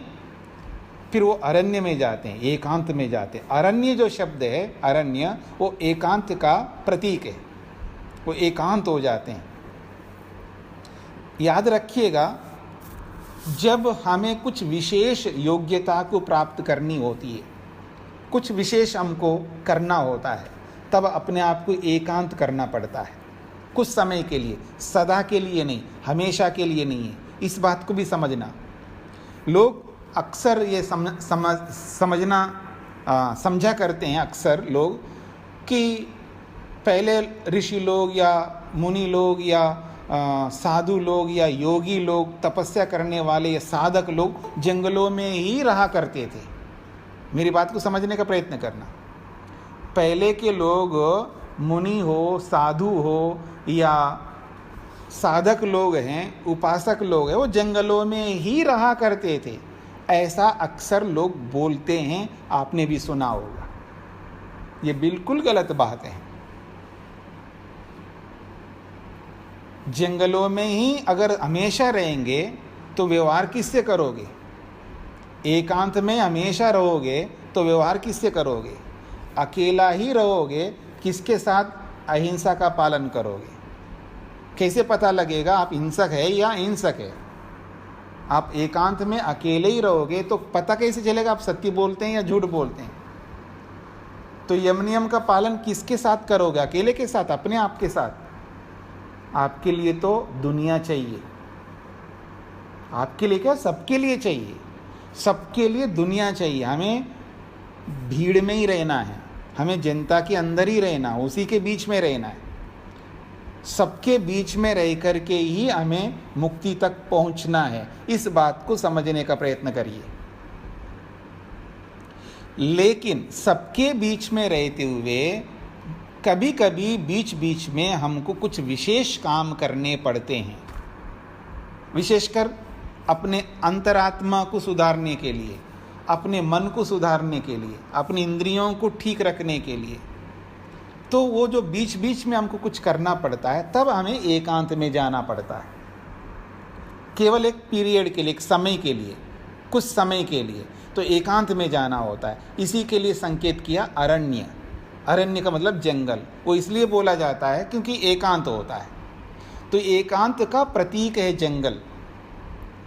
फिर वो अरण्य में जाते हैं, एकांत में जाते हैं। अरण्य जो शब्द है, अरण्य, वो एकांत का प्रतीक है, वो एकांत हो जाते हैं। याद रखिएगा, जब हमें कुछ विशेष योग्यता को प्राप्त करनी होती है, कुछ विशेष हमको करना होता है, तब अपने आप को एकांत करना पड़ता है, कुछ समय के लिए, सदा के लिए नहीं, हमेशा के लिए नहीं है। इस बात को भी समझना। लोग अक्सर ये समझा करते हैं अक्सर लोग कि पहले ऋषि लोग या मुनि लोग या साधु लोग या योगी लोग, तपस्या करने वाले या साधक लोग जंगलों में ही रहा करते थे। मेरी बात को समझने का प्रयत्न करना। पहले के लोग, मुनि हो, साधु हो या साधक लोग हैं, उपासक लोग हैं, वो जंगलों में ही रहा करते थे, ऐसा अक्सर लोग बोलते हैं, आपने भी सुना होगा। ये बिल्कुल गलत बात है। जंगलों में ही अगर हमेशा रहेंगे तो व्यवहार किससे करोगे? एकांत में हमेशा रहोगे तो व्यवहार किससे करोगे? अकेला ही रहोगे, किसके साथ अहिंसा का पालन करोगे? कैसे पता लगेगा आप हिंसक है या अहिंसक है? आप एकांत में अकेले ही रहोगे तो पता कैसे चलेगा आप सत्य बोलते हैं या झूठ बोलते हैं? तो यम नियम का पालन किसके साथ करोगे? अकेले के साथ, अपने आप के साथ? आपके लिए तो दुनिया चाहिए। आपके लिए क्या? सबके लिए चाहिए। सबके लिए दुनिया चाहिए। हमें भीड़ में ही रहना है, हमें जनता के अंदर ही रहना, उसी के बीच में रहना है। सबके बीच में रह करके ही हमें मुक्ति तक पहुंचना है। इस बात को समझने का प्रयत्न करिए। लेकिन सबके बीच में रहते हुए कभी कभी बीच बीच में हमको कुछ विशेष काम करने पड़ते हैं, विशेषकर अपने अंतरात्मा को सुधारने के लिए, अपने मन को सुधारने के लिए, अपनी इंद्रियों को ठीक रखने के लिए। तो वो जो बीच बीच में हमको कुछ करना पड़ता है, तब हमें एकांत में जाना पड़ता है, केवल एक पीरियड के लिए, एक समय के लिए, कुछ समय के लिए। तो एकांत में जाना होता है। इसी के लिए संकेत किया अरण्य। अरण्य का मतलब जंगल। वो इसलिए बोला जाता है क्योंकि एकांत होता है। तो एकांत का प्रतीक है जंगल।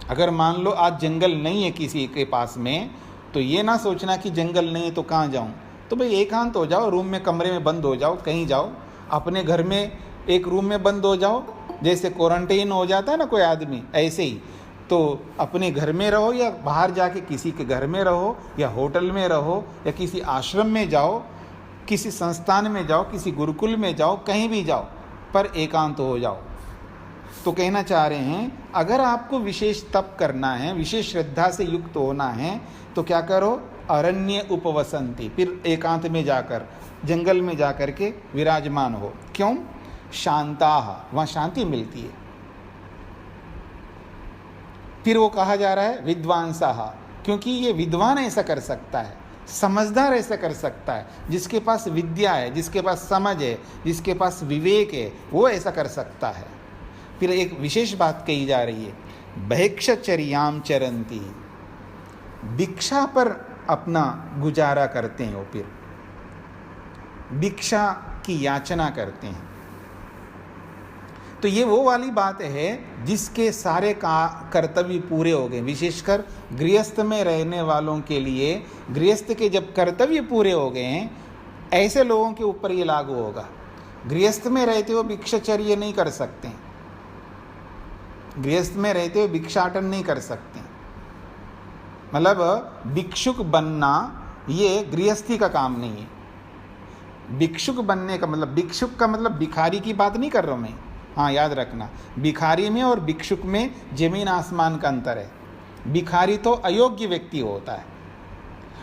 अगर मान लो आज जंगल नहीं है किसी के पास में, तो ये ना सोचना कि जंगल नहीं है तो कहाँ जाऊँ। तो भाई एकांत हो जाओ, रूम में, कमरे में बंद हो जाओ, कहीं जाओ, अपने घर में एक रूम में बंद हो जाओ। जैसे क्वारंटाइन हो जाता है ना कोई आदमी, ऐसे ही। तो अपने घर में रहो या बाहर जाके किसी के घर में रहो या होटल में रहो या किसी आश्रम में जाओ, किसी संस्थान में जाओ, किसी गुरुकुल में जाओ, कहीं भी जाओ, पर एकांत हो जाओ। तो कहना चाह रहे हैं, अगर आपको विशेष तप करना है, विशेष श्रद्धा से युक्त होना है, तो क्या करो? अरण्य उपवसंती, फिर एकांत में जाकर, जंगल में जाकर के विराजमान हो। क्यों? शांताः, वहाँ शांति मिलती है। फिर वो कहा जा रहा है विद्वांसाः, क्योंकि ये विद्वान ऐसा कर सकता है, समझदार ऐसा कर सकता है, जिसके पास विद्या है, जिसके पास समझ है, जिसके पास विवेक है, वो ऐसा कर सकता है। फिर एक विशेष बात कही जा रही है, भिक्षचर्याम चरंती, भिक्षा पर अपना गुजारा करते हैं, वो फिर भिक्षा की याचना करते हैं। तो ये वो वाली बात है जिसके सारे कर्तव्य पूरे हो गए। विशेषकर गृहस्थ में रहने वालों के लिए, गृहस्थ के जब कर्तव्य पूरे हो गए हैं, ऐसे लोगों के ऊपर ये लागू होगा। गृहस्थ में रहते हुए भिक्षाचर्य नहीं कर सकते, गृहस्थ में रहते हुए भिक्षाटन नहीं कर सकते। मतलब भिक्षुक बनना ये गृहस्थी का काम नहीं है। भिक्षुक बनने का मतलब, भिक्षुक का मतलब भिखारी की बात नहीं कर रहा हूँ मैं, हाँ याद रखना, भिखारी में और भिक्षुक में जमीन आसमान का अंतर है। भिखारी तो अयोग्य व्यक्ति होता है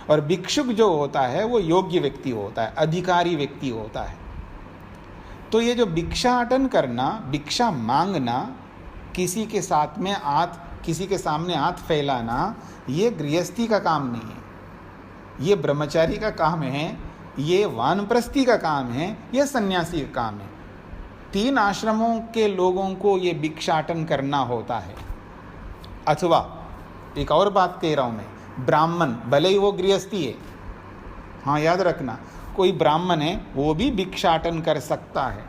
और भिक्षुक जो होता है वो योग्य व्यक्ति होता है, अधिकारी व्यक्ति होता है। तो ये जो भिक्षाटन करना, भिक्षा मांगना, किसी के साथ में किसी के सामने हाथ फैलाना, ये गृहस्थी का काम नहीं है, ये ब्रह्मचारी का काम है, ये वानप्रस्थी का काम है, ये सन्यासी का काम है। 3 आश्रमों के लोगों को ये भिक्षाटन करना होता है। अथवा एक और बात कह रहा हूँ मैं, ब्राह्मण भले ही वो गृहस्थी है, हाँ याद रखना, कोई ब्राह्मण है वो भी भिक्षाटन कर सकता है,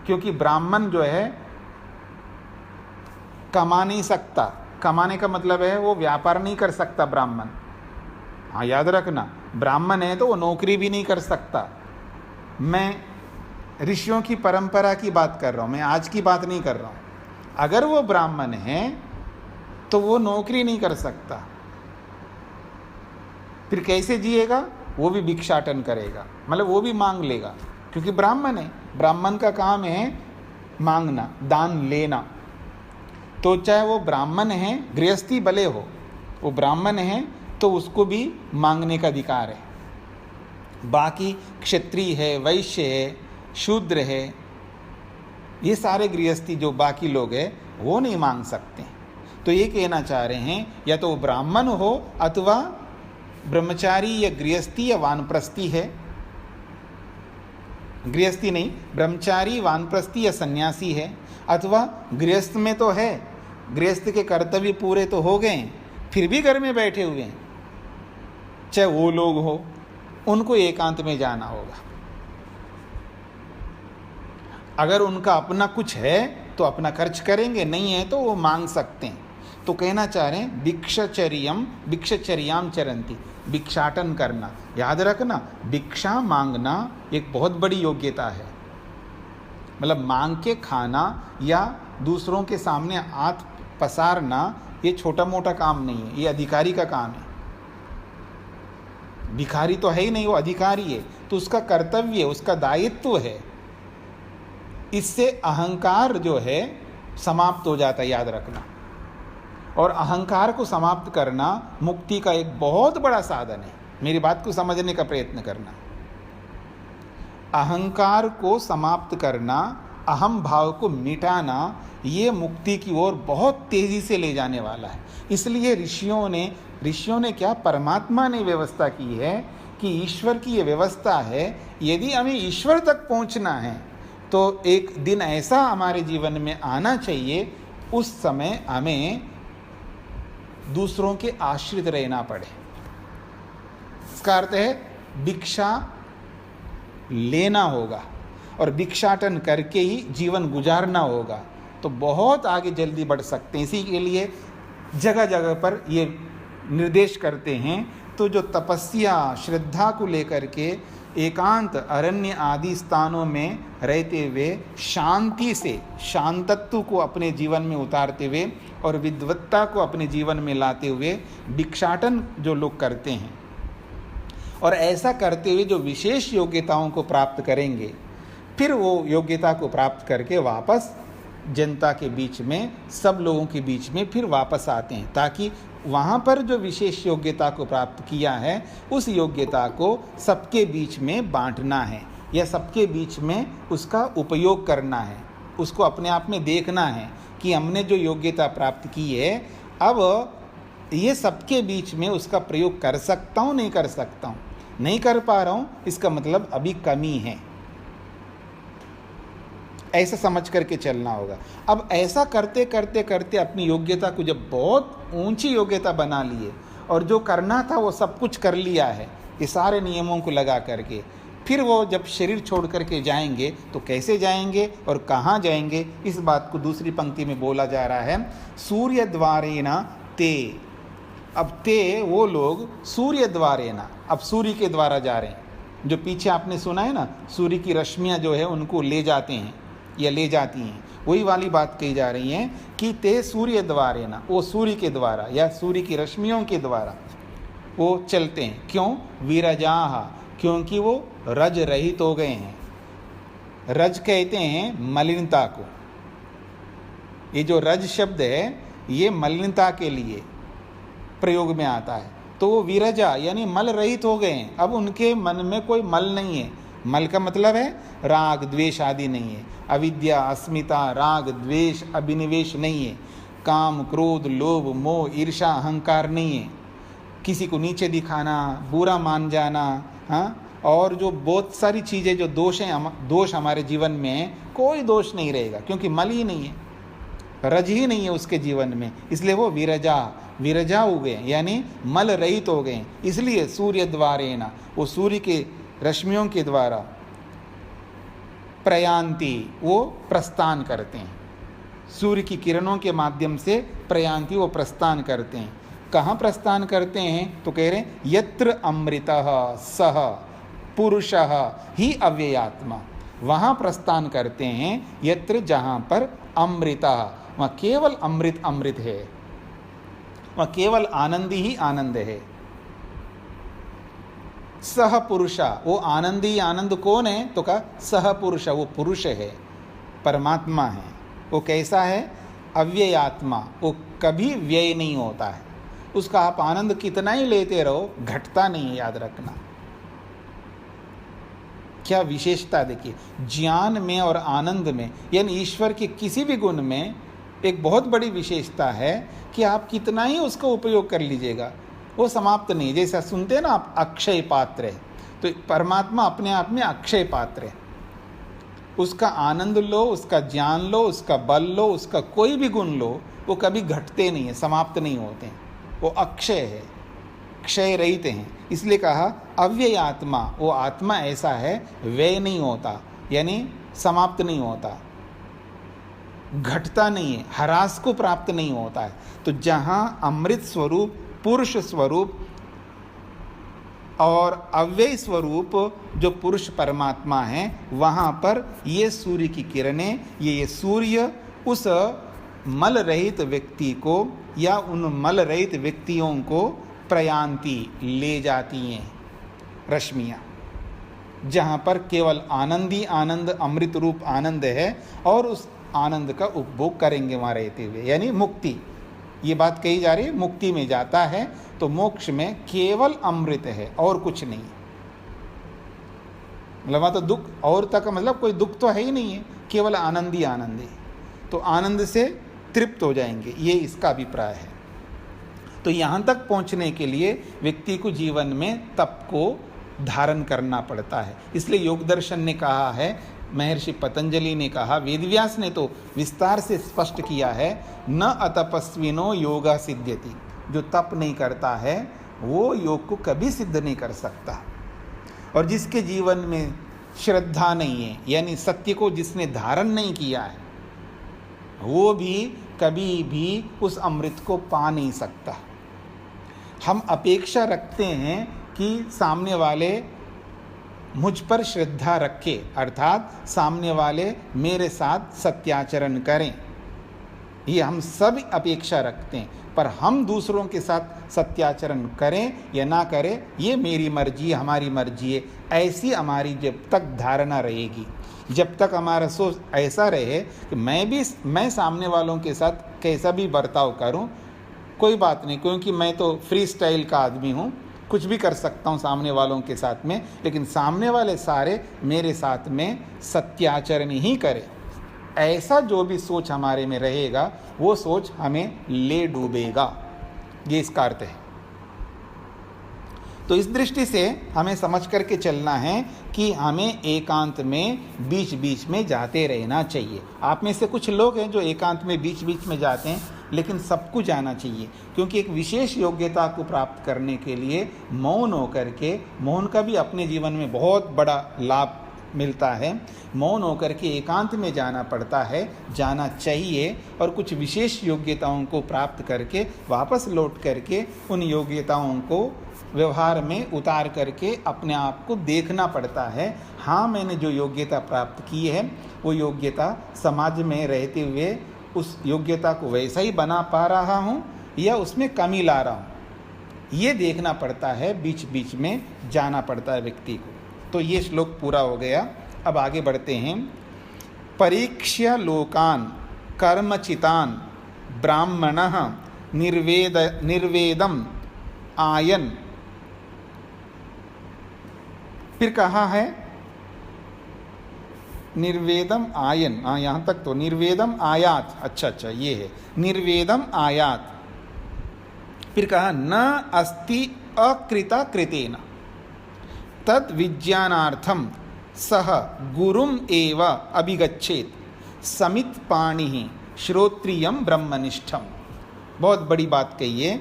क्योंकि ब्राह्मण जो है कमा नहीं सकता। कमाने का मतलब है वो व्यापार नहीं कर सकता ब्राह्मण, हाँ याद रखना, ब्राह्मण है तो वो नौकरी भी नहीं कर सकता। मैं ऋषियों की परंपरा की बात कर रहा हूँ, मैं आज की बात नहीं कर रहा हूँ। अगर वो ब्राह्मण है तो वो नौकरी नहीं कर सकता, फिर कैसे जिएगा? वो भी भिक्षाटन करेगा, मतलब वो भी मांग लेगा, क्योंकि ब्राह्मण है। ब्राह्मण का काम है मांगना, दान लेना। तो चाहे वो ब्राह्मण है, गृहस्थी भले हो, वो ब्राह्मण है तो उसको भी मांगने का अधिकार है। बाकी क्षत्रिय है, वैश्य है, शूद्र है, ये सारे गृहस्थी जो बाकी लोग हैं वो नहीं मांग सकते। तो ये कहना चाह रहे हैं, या तो ब्राह्मण हो अथवा ब्रह्मचारी या गृहस्थी या वानप्रस्थी है, गृहस्थी नहीं, ब्रह्मचारी, वानप्रस्थी या सन्यासी है, अथवा गृहस्थ में तो है, गृहस्थ के कर्तव्य पूरे तो हो गए फिर भी घर में बैठे हुए हैं, चाहे वो लोग हो, उनको एकांत में जाना होगा। अगर उनका अपना कुछ है तो अपना खर्च करेंगे, नहीं है तो वो मांग सकते हैं। तो कहना चाह रहे हैं भिक्षचर्याम चरंती, भिक्षाटन करना। याद रखना, भिक्षा मांगना एक बहुत बड़ी योग्यता है। मतलब मांग के खाना या दूसरों के सामने हाथ पसारना ये छोटा मोटा काम नहीं है, ये अधिकारी का काम है। भिखारी तो है ही नहीं, वो अधिकारी है, तो उसका कर्तव्य है, उसका दायित्व है। इससे अहंकार जो है समाप्त हो जाता है, याद रखना। और अहंकार को समाप्त करना मुक्ति का एक बहुत बड़ा साधन है। मेरी बात को समझने का प्रयत्न करना। अहंकार को समाप्त करना, अहम भाव को मिटाना, ये मुक्ति की ओर बहुत तेजी से ले जाने वाला है। इसलिए ऋषियों ने क्या, परमात्मा ने व्यवस्था की है कि ईश्वर की ये व्यवस्था है, यदि हमें ईश्वर तक पहुंचना है तो एक दिन ऐसा हमारे जीवन में आना चाहिए, उस समय हमें दूसरों के आश्रित रहना पड़े। इसका अर्थ है भिक्षा लेना होगा और भिक्षाटन करके ही जीवन गुजारना होगा, तो बहुत आगे जल्दी बढ़ सकते हैं। इसी के लिए जगह जगह पर ये निर्देश करते हैं। तो जो तपस्या, श्रद्धा को लेकर के एकांत, अरण्य आदि स्थानों में रहते हुए शांति से, शांतत्व को अपने जीवन में उतारते हुए और विद्वत्ता को अपने जीवन में लाते हुए भिक्षाटन जो लोग करते हैं, और ऐसा करते हुए जो विशेष योग्यताओं को प्राप्त करेंगे, फिर वो योग्यता को प्राप्त करके वापस जनता के बीच में, सब लोगों के बीच में फिर वापस आते हैं, ताकि वहाँ पर जो विशेष योग्यता को प्राप्त किया है उस योग्यता को सबके बीच में बांटना है, या सबके बीच में उसका उपयोग करना है। उसको अपने आप में देखना है कि हमने जो योग्यता प्राप्त की है, अब ये सबके बीच में उसका प्रयोग कर सकता हूँ, नहीं कर सकता हूँ। नहीं कर पा रहा हूँ, इसका मतलब अभी कमी है। ऐसा समझ करके चलना होगा। अब ऐसा करते करते करते अपनी योग्यता को जब बहुत ऊंची योग्यता बना लिए और जो करना था वो सब कुछ कर लिया है, ये सारे नियमों को लगा करके, फिर वो जब शरीर छोड़ करके जाएंगे तो कैसे जाएंगे और कहाँ जाएंगे, इस बात को दूसरी पंक्ति में बोला जा रहा है। सूर्य द्वारेण ते, अब ते वो लोग सूर्य द्वारेण, अब सूर्य के द्वारा जा रहे हैं। जो पीछे आपने सुना है ना, सूर्य की रश्मियाँ जो है उनको ले जाते हैं या ले जाती हैं, वही वाली बात कही जा रही है कि ते सूर्य द्वारेण, वो सूर्य के द्वारा या सूर्य की रश्मियों के द्वारा वो चलते हैं। क्यों? विरजाः, क्योंकि वो रज रहित हो गए हैं। रज कहते हैं मलिनता को। ये जो रज शब्द है ये मलिनता के लिए प्रयोग में आता है। तो वो विरजा यानी मल रहित हो गए हैं। अब उनके मन में कोई मल नहीं है। मल का मतलब है राग द्वेष आदि नहीं है, अविद्या अस्मिता राग द्वेष अभिनिवेश नहीं है, काम क्रोध लोभ मोह ईर्षा अहंकार नहीं है, किसी को नीचे दिखाना, बुरा मान जाना, हाँ, और जो बहुत सारी चीज़ें जो दोष हैं, दोष हमारे जीवन में है, कोई दोष नहीं रहेगा क्योंकि मल ही नहीं है, रज ही नहीं है उसके जीवन में। इसलिए वो विरजा हो गए यानी मल रहित हो गए। इसलिए सूर्य द्वारेण, वो सूर्य के रश्मियों के द्वारा प्रयान्ति, वो प्रस्थान करते हैं। सूर्य की किरणों के माध्यम से प्रयान्ति, वो प्रस्थान करते हैं। कहाँ प्रस्थान करते हैं? तो कह रहे हैं यत्र अमृतः सह पुरुषः ही अव्ययात्मा, वहाँ प्रस्थान करते हैं यत्र, जहाँ पर अमृतः, वहाँ केवल अमृत अमृत है, वहाँ केवल आनंद ही आनंद है। सह पुरुषा, वो आनंद ही आनंद कौन है? तो कहा सह पुरुष, वो पुरुष है, परमात्मा है। वो कैसा है? अव्ययात्मा, वो कभी व्यय नहीं होता है। उसका आप आनंद कितना ही लेते रहो, घटता नहीं है, याद रखना। क्या विशेषता देखिए, ज्ञान में और आनंद में, यानी ईश्वर के किसी भी गुण में एक बहुत बड़ी विशेषता है कि आप कितना ही उसका उपयोग कर लीजिएगा, वो समाप्त नहीं। जैसा सुनते हैं ना आप, अक्षय पात्र है, तो परमात्मा अपने आप में अक्षय पात्र है। उसका आनंद लो, उसका ज्ञान लो, उसका बल लो, उसका कोई भी गुण लो, वो कभी घटते नहीं है, समाप्त नहीं होते हैं। वो अक्षय है, क्षय रहित हैं। इसलिए कहा अव्यय आत्मा, वो आत्मा ऐसा है, व्यय नहीं होता यानी समाप्त नहीं होता, घटता नहीं है, ह्रास को प्राप्त नहीं होता है। तो जहाँ अमृत स्वरूप, पुरुष स्वरूप और अव्यय स्वरूप जो पुरुष परमात्मा है, वहाँ पर ये सूर्य की किरणें, ये सूर्य उस मल रहित व्यक्ति को या उन मल रहित व्यक्तियों को प्रयान्ति ले जाती हैं, रश्मियाँ, जहाँ पर केवल आनंद ही आनंद, अमृत रूप आनंद है, और उस आनंद का उपभोग करेंगे वहाँ रहते हुए, यानी मुक्ति। ये बात कही जा रही है, मुक्ति में जाता है तो मोक्ष में केवल अमृत है और कुछ नहीं। मतलब वहाँ तो दुख और तक, मतलब कोई दुख तो है ही नहीं है, केवल आनंद ही आनंद है। तो आनंद से तृप्त हो जाएंगे, ये इसका अभिप्राय है। तो यहाँ तक पहुँचने के लिए व्यक्ति को जीवन में तप को धारण करना पड़ता है। इसलिए योग दर्शन ने कहा है, महर्षि पतंजलि ने कहा, वेदव्यास ने तो विस्तार से स्पष्ट किया है, न अतपस्विनो योगा सिद्ध्यति, जो तप नहीं करता है वो योग को कभी सिद्ध नहीं कर सकता। और जिसके जीवन में श्रद्धा नहीं है, यानी सत्य को जिसने धारण नहीं किया है, वो भी कभी भी उस अमृत को पा नहीं सकता। हम अपेक्षा रखते हैं कि सामने वाले मुझ पर श्रद्धा रखे, अर्थात सामने वाले मेरे साथ सत्याचरण करें, ये हम सब अपेक्षा रखते हैं। पर हम दूसरों के साथ सत्याचरण करें या ना करें, ये मेरी मर्जी, हमारी मर्जी है, ऐसी हमारी जब तक धारणा रहेगी, जब तक हमारा सोच ऐसा रहे कि मैं सामने वालों के साथ कैसा भी बर्ताव करूं, कोई बात नहीं, क्योंकि मैं तो फ्री स्टाइल का आदमी हूं, कुछ भी कर सकता हूं सामने वालों के साथ में, लेकिन सामने वाले सारे मेरे साथ में सत्याचरण ही करें, ऐसा जो भी सोच हमारे में रहेगा, वो सोच हमें ले डूबेगा। ये इसका अर्थ है। तो इस दृष्टि से हमें समझ करके चलना है कि हमें एकांत में बीच बीच में जाते रहना चाहिए। आप में से कुछ लोग हैं जो एकांत में बीच बीच में जाते हैं, लेकिन सबको जाना चाहिए, क्योंकि एक विशेष योग्यता को प्राप्त करने के लिए मौन होकर के, मौन का भी अपने जीवन में बहुत बड़ा लाभ मिलता है, मौन होकर के एकांत में जाना पड़ता है, जाना चाहिए, और कुछ विशेष योग्यताओं को प्राप्त करके वापस लौट करके उन योग्यताओं को व्यवहार में उतार करके अपने आप को देखना पड़ता है। हाँ, मैंने जो योग्यता प्राप्त की है वो योग्यता समाज में रहते हुए उस योग्यता को वैसा ही बना पा रहा हूँ या उसमें कमी ला रहा हूँ, ये देखना पड़ता है, बीच बीच में जाना पड़ता है व्यक्ति को। तो ये श्लोक पूरा हो गया। अब आगे बढ़ते हैं। परीक्ष्य लोकान कर्मचितान ब्राह्मणः निर्वेदम आयन। फिर कहा है निर्वेदम आयन, हाँ यहाँ तक तो निर्वेदम आयात, अच्छा ये है निर्वेदम आयात। फिर कहा न अस्ति अकृता कृतेन तद विज्ञानार्थम सह गुरुम एव अभिगच्छेत समित पाणि श्रोत्रियम ब्रह्मनिष्ठम। बहुत बड़ी बात कही है।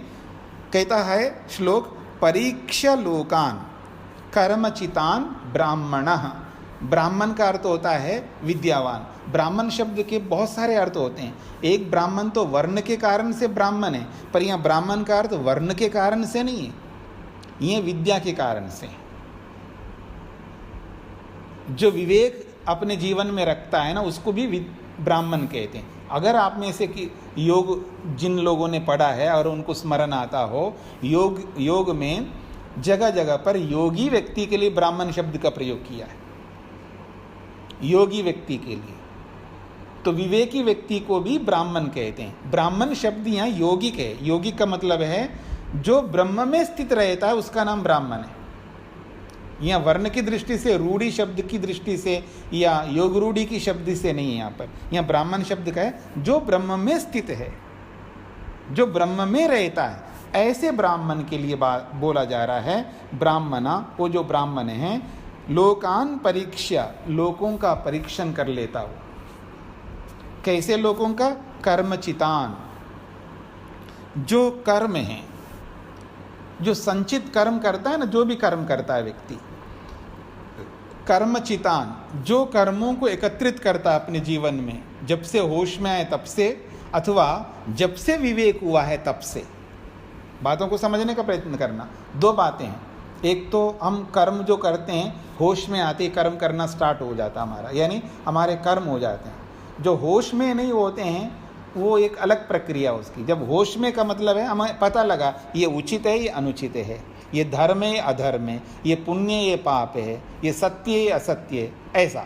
कहता है श्लोक, परीक्ष्य लोकान कर्मचितान ब्राह्मणः। ब्राह्मण का अर्थ होता है विद्यावान। ब्राह्मण शब्द के बहुत सारे अर्थ होते हैं। एक ब्राह्मण तो वर्ण के कारण से ब्राह्मण है, पर यहाँ ब्राह्मण का अर्थ वर्ण के कारण से नहीं है, ये विद्या के कारण से। जो विवेक अपने जीवन में रखता है ना, उसको भी ब्राह्मण कहते हैं। अगर आप में से कि योग जिन लोगों ने पढ़ा है और उनको स्मरण आता हो, योग में जगह जगह पर योगी व्यक्ति के लिए ब्राह्मण शब्द का प्रयोग किया है, योगी व्यक्ति के लिए। तो विवेकी व्यक्ति को भी ब्राह्मण कहते हैं। ब्राह्मण शब्द यहाँ योगिक है। योगिक का मतलब है जो ब्रह्म में स्थित रहता है, उसका नाम ब्राह्मण है। यहाँ वर्ण की दृष्टि से, रूढ़ी शब्द की दृष्टि से या योग रूढ़ी की शब्द से नहीं है। यहाँ पर यहाँ ब्राह्मण शब्द का है जो ब्रह्म में स्थित है, जो ब्रह्म में रहता है, ऐसे ब्राह्मण के लिए बात बोला जा रहा है। ब्राह्मणा, वो जो ब्राह्मण हैं, लोकान परीक्षा, लोगों का परीक्षण कर लेता हो। कैसे लोगों का? कर्मचितान, जो कर्म है, जो संचित कर्म करता है ना, जो भी कर्म करता है व्यक्ति, कर्मचितान, जो कर्मों को एकत्रित करता है अपने जीवन में, जब से होश में आए तब से, अथवा जब से विवेक हुआ है तब से। बातों को समझने का प्रयत्न करना। दो बातें हैं। एक तो हम कर्म जो करते हैं, होश में आते ही कर्म करना स्टार्ट हो जाता है हमारा, यानी हमारे कर्म हो जाते हैं। जो होश में नहीं होते हैं वो एक अलग प्रक्रिया उसकी। जब होश में का मतलब है हमें पता लगा ये उचित है, ये अनुचित है, ये धर्म है, अधर्म है, ये पुण्य है, ये पाप है, ये सत्य है, असत्य है, ऐसा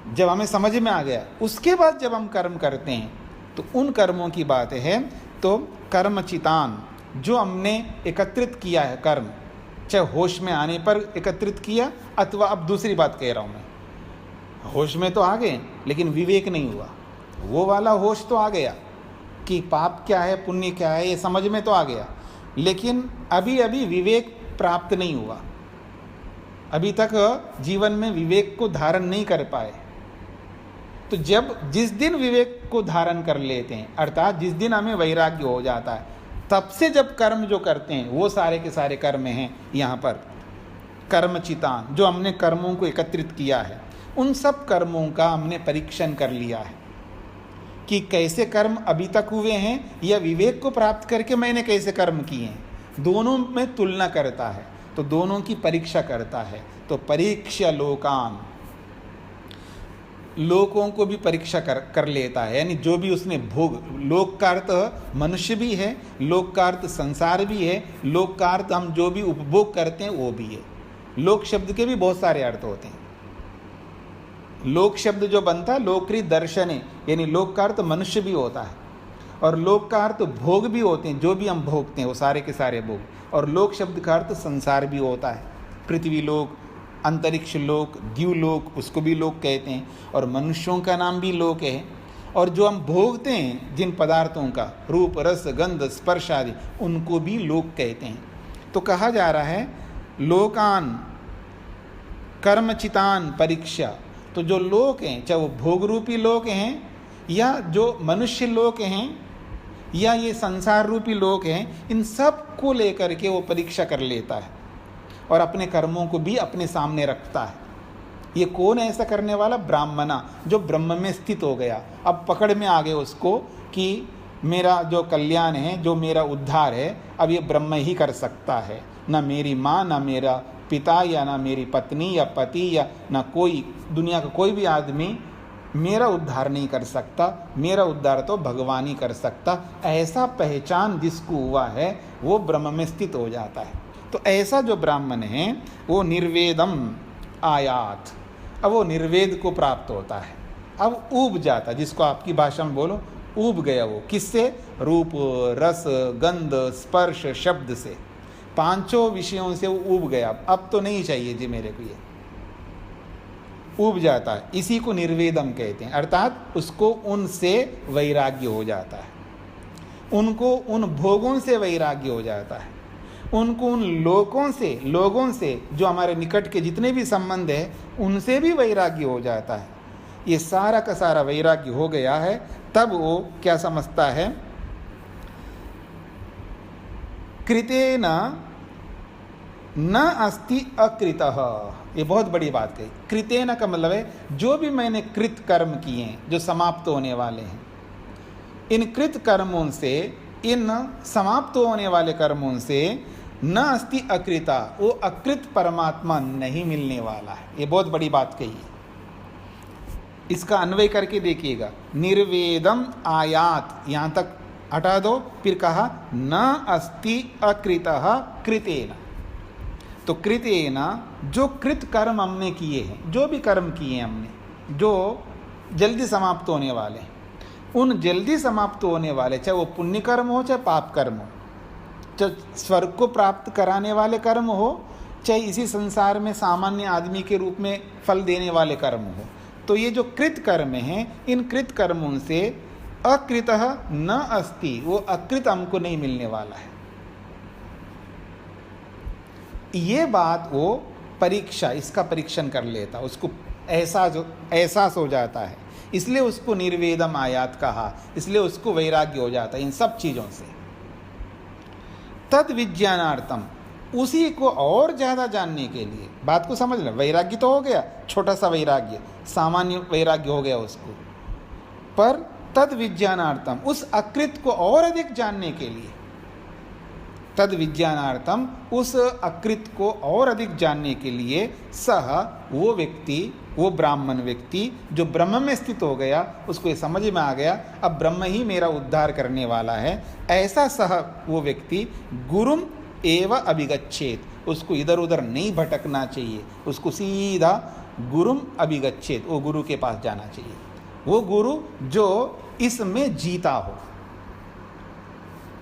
जब हमें समझ में आ गया, उसके बाद जब हम कर्म करते हैं तो उन कर्मों की बात है। तो कर्मचितान, जो हमने एकत्रित किया है कर्म, चाहे होश में आने पर एकत्रित किया, अथवा अब दूसरी बात कह रहा हूँ मैं, होश में तो आ गए लेकिन विवेक नहीं हुआ। वो वाला होश तो आ गया कि पाप क्या है, पुण्य क्या है, ये समझ में तो आ गया, लेकिन अभी अभी विवेक प्राप्त नहीं हुआ। अभी तक जीवन में विवेक को धारण नहीं कर पाए। तो जिस दिन विवेक को धारण कर लेते हैं, अर्थात जिस दिन हमें वैराग्य हो जाता है, तब से जब कर्म जो करते हैं वो सारे के सारे कर्म हैं यहाँ पर कर्मचितान, जो हमने कर्मों को एकत्रित किया है, उन सब कर्मों का हमने परीक्षण कर लिया है कि कैसे कर्म अभी तक हुए हैं, या विवेक को प्राप्त करके मैंने कैसे कर्म किए हैं। दोनों में तुलना करता है, तो दोनों की परीक्षा करता है। तो परीक्षा लोकान, लोकों को भी परीक्षा कर लेता है, यानी जो भी उसने भोग, लोक का अर्थ मनुष्य भी है, लोक का अर्थ संसार भी है, लोक का अर्थ हम जो भी उपभोग करते हैं वो भी है। लोक शब्द के भी बहुत सारे अर्थ होते हैं। लोक शब्द जो बनता है लोकरी दर्शने, यानी लोक का अर्थ मनुष्य भी होता है, और लोक का अर्थ भोग भी होते हैं, जो भी हम भोगते हैं वो सारे के सारे भोग। और लोक शब्द का अर्थ संसार भी होता है, पृथ्वी लोक, अंतरिक्ष लोक, द्यूलोक, उसको भी लोक कहते हैं, और मनुष्यों का नाम भी लोक है। और जो हम भोगते हैं जिन पदार्थों का, रूप रस गंध स्पर्श आदि, उनको भी लोक कहते हैं। तो कहा जा रहा है लोकान कर्मचितान परीक्षा, तो जो लोक हैं, चाहे वो भोग रूपी लोक हैं या जो मनुष्य लोक हैं या ये संसार रूपी लोक हैं, इन सब को लेकर के वो परीक्षा कर लेता है और अपने कर्मों को भी अपने सामने रखता है। ये कौन है ऐसा करने वाला? ब्राह्मणा, जो ब्रह्म में स्थित हो गया। अब पकड़ में आ गए उसको कि मेरा जो कल्याण है, जो मेरा उद्धार है, अब ये ब्रह्म ही कर सकता है, ना मेरी माँ, ना मेरा पिता, या ना मेरी पत्नी या पति, या ना कोई दुनिया का कोई भी आदमी मेरा उद्धार नहीं कर सकता, मेरा उद्धार तो भगवान ही कर सकता। ऐसा पहचान जिसको हुआ है वो ब्रह्म में स्थित हो जाता है। तो ऐसा जो ब्राह्मण है वो निर्वेदम आयात, अब वो निर्वेद को प्राप्त होता है, अब ऊब जाता, जिसको आपकी भाषा में बोलो ऊब गया। वो किससे? रूप, रस, गंध, स्पर्श, शब्द से, पांचों विषयों से वो ऊब गया। अब तो नहीं चाहिए जी मेरे को, ये ऊब जाता है। इसी को निर्वेदम कहते हैं, अर्थात उसको उनसे वैराग्य हो जाता है, उनको उन भोगों से वैराग्य हो जाता है, उनको उन लोगों से जो हमारे निकट के जितने भी संबंध है उनसे भी वैराग्य हो जाता है। ये सारा का सारा वैराग्य हो गया है, तब वो क्या समझता है? कृतेन न अस्ति अकृतः। ये बहुत बड़ी बात कही। कृतेन का मतलब है जो भी मैंने कृत कर्म किए हैं, जो समाप्त होने वाले हैं, इन कृत कर्मों से, इन समाप्त होने वाले कर्मों से न अस्ति अकृता, वो अकृत परमात्मा नहीं मिलने वाला है। ये बहुत बड़ी बात कही है। इसका अन्वय करके देखिएगा, निर्वेदम आयात, यहाँ तक हटा दो, फिर कहा न अस्ति अकृतः कृतेन। तो कृतेन, जो कृत कर्म हमने किए हैं, जो भी कर्म किए हैं हमने, जो जल्दी समाप्त होने वाले, उन जल्दी समाप्त होने वाले, चाहे वो पुण्य कर्म हो चाहे पाप कर्म हो, चाहे स्वर्ग को प्राप्त कराने वाले कर्म हो, चाहे इसी संसार में सामान्य आदमी के रूप में फल देने वाले कर्म हो, तो ये जो कृत कर्म हैं, इन कृत कर्मों से अकृतः न अस्ति, वो अकृत हमको नहीं मिलने वाला है। ये बात वो परीक्षा, इसका परीक्षण कर लेता, उसको एहसास हो जाता है, इसलिए उसको निर्वेदम आयात कहा, इसलिए उसको वैराग्य हो जाता है इन सब चीज़ों से। तद विज्ञानार्थम, उसी को और ज़्यादा जानने के लिए, बात को समझ लें, वैराग्य तो हो गया, छोटा सा वैराग्य, सामान्य वैराग्य हो गया उसको, पर तद विज्ञानार्थम, उस अकृत को और अधिक जानने के लिए, तद विज्ञानार्थम, उस अकृत को और अधिक जानने के लिए, सह, वो व्यक्ति, वो ब्राह्मण व्यक्ति जो ब्रह्म में स्थित हो गया, उसको ये समझ में आ गया अब ब्रह्म ही मेरा उद्धार करने वाला है, ऐसा सह वो व्यक्ति गुरुम एव अभिगच्छेत, उसको इधर उधर नहीं भटकना चाहिए, उसको सीधा गुरुम अभिगच्छेत, वो गुरु के पास जाना चाहिए, वो गुरु जो इसमें जीता हो।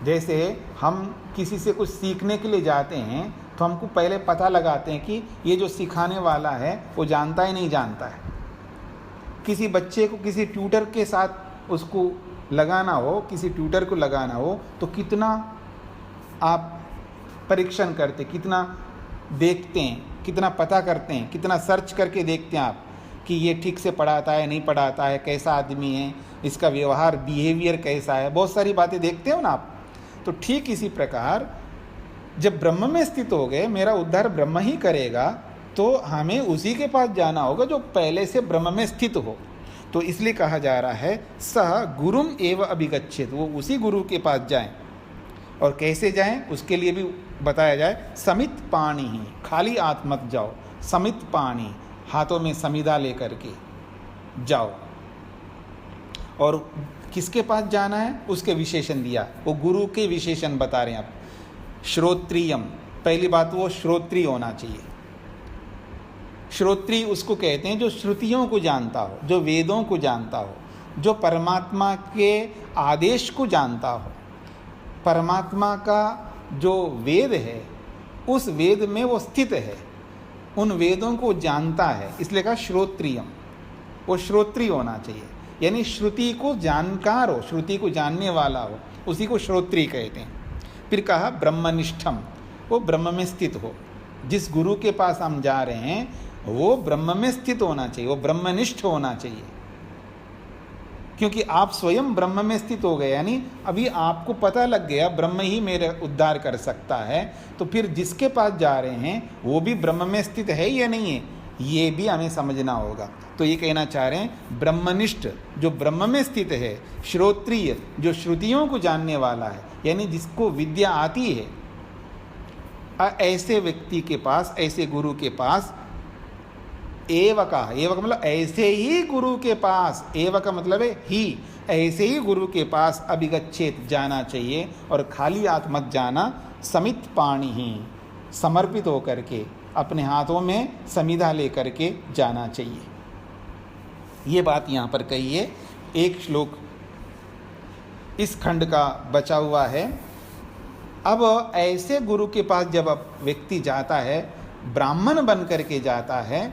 जैसे हम किसी से कुछ सीखने के लिए जाते हैं तो हमको पहले पता लगाते हैं कि ये जो सिखाने वाला है वो जानता है नहीं जानता है। किसी बच्चे को किसी ट्यूटर के साथ उसको लगाना हो, किसी ट्यूटर को लगाना हो, तो कितना आप परीक्षण करते, कितना देखते हैं, कितना पता करते हैं, कितना सर्च करके देखते हैं आप कि ये ठीक से पढ़ाता है नहीं पढ़ाता है, कैसा आदमी है, इसका व्यवहार बिहेवियर कैसा है, बहुत सारी बातें देखते हो ना आप। तो ठीक इसी प्रकार जब ब्रह्म में स्थित हो गए, मेरा उद्धार ब्रह्म ही करेगा, तो हमें उसी के पास जाना होगा जो पहले से ब्रह्म में स्थित हो। तो इसलिए कहा जा रहा है सह गुरुम एव अभिगच्छेत, वो उसी गुरु के पास जाएं। और कैसे जाएं उसके लिए भी बताया जाए, समित पाणी ही, खाली हाथ मत जाओ, समित पाणी, हाथों में समिधा लेकर के जाओ। और किसके पास जाना है उसके विशेषण दिया, वो गुरु के विशेषण बता रहे हैं आप। श्रोत्रियम, पहली बात वो श्रोत्री होना चाहिए। श्रोत्री उसको कहते हैं जो श्रुतियों को जानता हो, जो वेदों को जानता हो, जो परमात्मा के आदेश को जानता हो। परमात्मा का जो वेद है उस वेद में वो स्थित है, उन वेदों को जानता है, इसलिए कहा श्रोत्रियम, वो श्रोत्री होना चाहिए, यानी श्रुति को जानकार हो, श्रुति को जानने वाला हो, उसी को श्रोत्री कहते हैं। फिर कहा ब्रह्मनिष्ठम, वो ब्रह्म में स्थित हो। जिस गुरु के पास हम जा रहे हैं वो ब्रह्म में स्थित होना चाहिए, वो ब्रह्मनिष्ठ होना चाहिए, क्योंकि आप स्वयं ब्रह्म में स्थित हो गए, यानी अभी आपको पता लग गया ब्रह्म ही मेरा उद्धार कर सकता है, तो फिर जिसके पास जा रहे हैं वो भी ब्रह्म में स्थित है या नहीं है, ये भी हमें समझना होगा। तो ये कहना चाह रहे हैं ब्रह्मनिष्ठ जो ब्रह्म में स्थित है, श्रोत्रिय जो श्रुतियों को जानने वाला है, यानी जिसको विद्या आती है, ऐसे व्यक्ति के पास, ऐसे गुरु के पास, एवक मतलब ऐसे ही गुरु के पास, एवक मतलब है ही, ऐसे ही गुरु के पास अभिगच्छेत जाना चाहिए, और खाली हाथ मत जाना, समित पाणी ही, समर्पित होकर के अपने हाथों में समिधा लेकर के जाना चाहिए। ये बात यहाँ पर कही है। एक श्लोक इस खंड का बचा हुआ है। अब ऐसे गुरु के पास जब व्यक्ति जाता है, ब्राह्मण बन करके जाता है,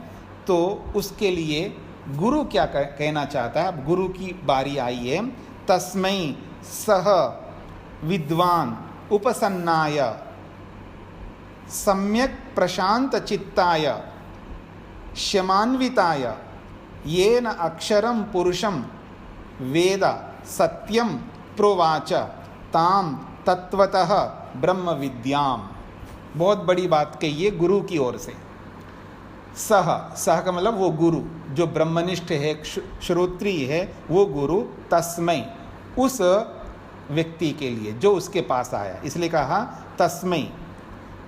तो उसके लिए गुरु क्या कहना चाहता है। अब गुरु की बारी आई है। तस्मै सह विद्वान उपसन्नाय सम्यक प्रशांत चित्ताय शमान्विताय येन अक्षरम पुरुषम वेद सत्यम प्रोवाच ताम तत्वतः ब्रह्म विद्याम। बहुत बड़ी बात कही है गुरु की ओर से। सह का मतलब वो गुरु जो ब्रह्मनिष्ठ है, श्रोत्रिय है, वो गुरु तस्मै उस व्यक्ति के लिए जो उसके पास आया, इसलिए कहा तस्मै।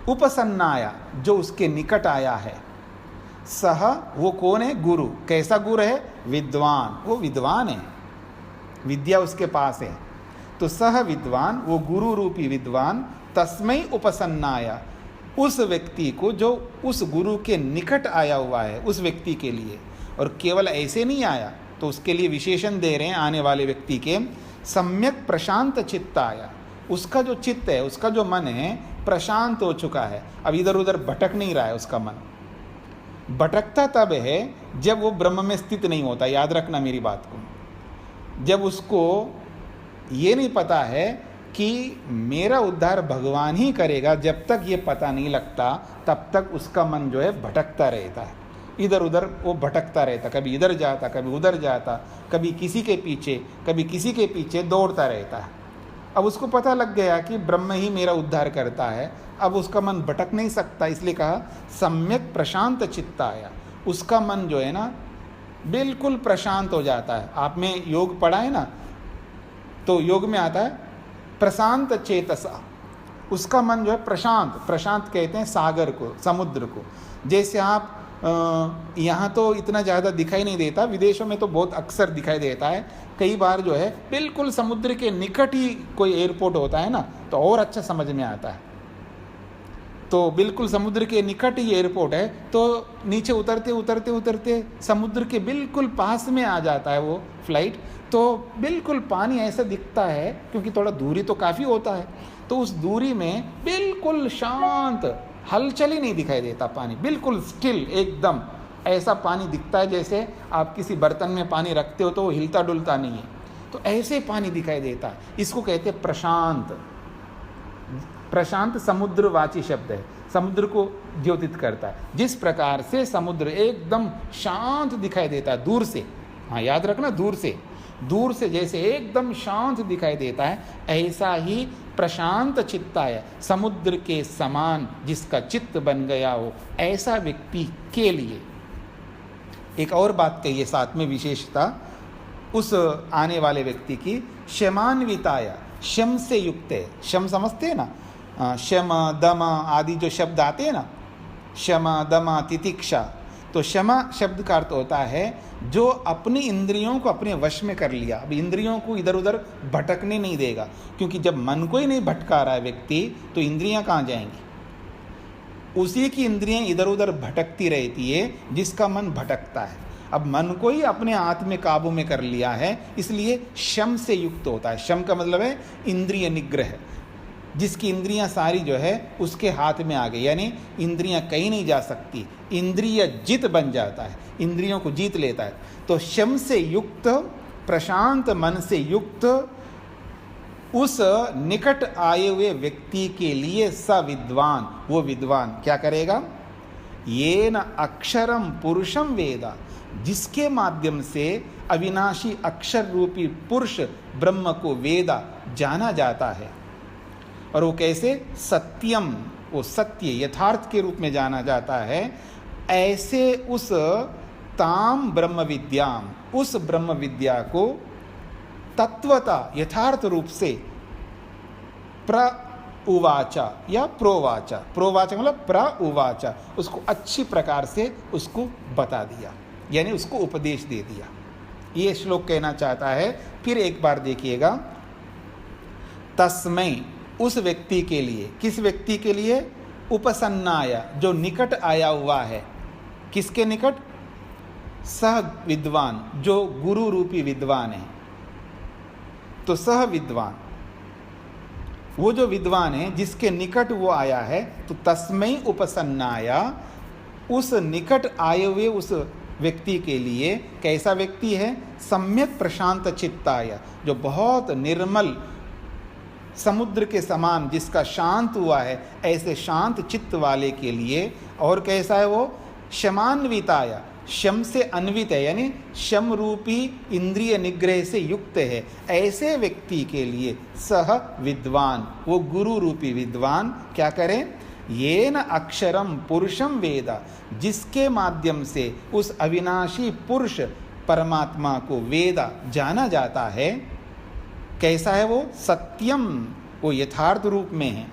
उपसन्नाया जो उसके निकट आया है, सह वो कौन है, गुरु। कैसा गुरु है, विद्वान, वो विद्वान है, विद्या उसके पास है। तो सह विद्वान, वो गुरु रूपी विद्वान, तस्मै उपसन्नाया उस व्यक्ति को जो उस गुरु के निकट आया हुआ है, उस व्यक्ति के लिए। और केवल ऐसे नहीं आया, तो उसके लिए विशेषण दे रहे हैं आने वाले व्यक्ति के, सम्यक प्रशांत चित्ताय, उसका जो चित्त है, उसका जो मन है प्रशांत हो चुका है, अब इधर उधर भटक नहीं रहा है। उसका मन भटकता तब है जब वो ब्रह्म में स्थित नहीं होता, याद रखना मेरी बात को। जब उसको ये नहीं पता है कि मेरा उद्धार भगवान ही करेगा, जब तक ये पता नहीं लगता तब तक उसका मन जो है भटकता रहता है, इधर उधर वो भटकता रहता, कभी इधर जाता, कभी उधर जाता, कभी किसी के पीछे, कभी किसी के पीछे दौड़ता रहता है। अब उसको पता लग गया कि ब्रह्म ही मेरा उद्धार करता है, अब उसका मन भटक नहीं सकता, इसलिए कहा सम्यक प्रशांत चित्ताय। उसका मन जो है ना बिल्कुल प्रशांत हो जाता है। आपने योग पढ़ा है ना, तो योग में आता है प्रशांत चेतसा, उसका मन जो है प्रशांत, प्रशांत कहते हैं सागर को, समुद्र को। जैसे आप यहाँ तो इतना ज़्यादा दिखाई नहीं देता, विदेशों में तो बहुत अक्सर दिखाई देता है। कई बार जो है बिल्कुल समुद्र के निकट ही कोई एयरपोर्ट होता है ना, तो और अच्छा समझ में आता है। तो बिल्कुल समुद्र के निकट ही एयरपोर्ट है, तो नीचे उतरते उतरते उतरते समुद्र के बिल्कुल पास में आ जाता है वो फ्लाइट, तो बिल्कुल पानी ऐसा दिखता है, क्योंकि थोड़ा दूरी तो काफ़ी होता है, तो उस दूरी में बिल्कुल शांत, हलचल ही नहीं दिखाई देता, पानी बिल्कुल स्टिल एकदम। ऐसा पानी दिखता है जैसे आप किसी बर्तन में पानी रखते हो तो वो हिलता डुलता नहीं है, तो ऐसे पानी दिखाई देता है। इसको कहते हैं प्रशांत। प्रशांत समुद्रवाची शब्द है, समुद्र को द्योतित करता है। जिस प्रकार से समुद्र एकदम शांत दिखाई देता है दूर से, हाँ याद रखना, दूर से जैसे एकदम शांत दिखाई देता है, ऐसा ही प्रशांत चित्ताय, समुद्र के समान जिसका चित्त बन गया हो, ऐसा व्यक्ति के लिए। एक और बात कही है साथ में विशेषता उस आने वाले व्यक्ति की, शमान्विताय, शम से युक्त है। शम समझते हैं ना, शम दम आदि जो शब्द आते हैं ना, शम दम तितिक्षा, तो क्षमा शब्द का अर्थ होता है जो अपनी इंद्रियों को अपने वश में कर लिया। अब इंद्रियों को इधर उधर भटकने नहीं देगा, क्योंकि जब मन को ही नहीं भटका रहा है व्यक्ति, तो इंद्रियां कहाँ जाएंगी। उसी की इंद्रियां इधर उधर भटकती रहती है जिसका मन भटकता है। अब मन को ही अपने हाथ में काबू में कर लिया है, इसलिए शम से युक्त होता है। शम का मतलब है इंद्रिय निग्रह, जिसकी इंद्रियां सारी जो है उसके हाथ में आ गई, यानी इंद्रियां कहीं नहीं जा सकती, इंद्रिय जित बन जाता है, इंद्रियों को जीत लेता है। तो शम से युक्त, प्रशांत मन से युक्त उस निकट आए हुए व्यक्ति के लिए सविद्वान, वो विद्वान क्या करेगा? येन अक्षरम पुरुषम वेदा, जिसके माध्यम से अविनाशी अक्षर रूपी पुरुष ब्रह्म को वेदा जाना जाता है। और वो कैसे? सत्यम, वो सत्य यथार्थ के रूप में जाना जाता है। ऐसे उस ताम ब्रह्म विद्याम, उस ब्रह्म विद्या को तत्वता यथार्थ रूप से उवाचा या प्रोवाचा, प्रोवाचा मतलब उवाचा, उसको अच्छी प्रकार से उसको बता दिया, यानी उसको उपदेश दे दिया। ये श्लोक कहना चाहता है। फिर एक बार देखिएगा, तस्मै, उस व्यक्ति के लिए, किस व्यक्ति के लिए? उपसन्नाय, जो निकट आया हुआ है। किसके निकट? सह विद्वान, जो गुरु रूपी विद्वान है। तो सह विद्वान, वो जो विद्वान है जिसके निकट वो आया है, तो तस्मै उपसन्नाय, उस निकट आए हुए उस व्यक्ति के लिए, कैसा व्यक्ति है? सम्यक प्रशांत चित्ताय, जो बहुत निर्मल समुद्र के समान जिसका शांत हुआ है, ऐसे शांत चित्त वाले के लिए। और कैसा है वो? शमान्विताय, शम से अन्वित है, यानी शम रूपी इंद्रिय निग्रह से युक्त है, ऐसे व्यक्ति के लिए सह विद्वान, वो गुरु रूपी विद्वान क्या करें? येन अक्षरम पुरुषम वेदा, जिसके माध्यम से उस अविनाशी पुरुष परमात्मा को वेदा जाना जाता है। कैसा है वो? सत्यम, वो यथार्थ रूप में है।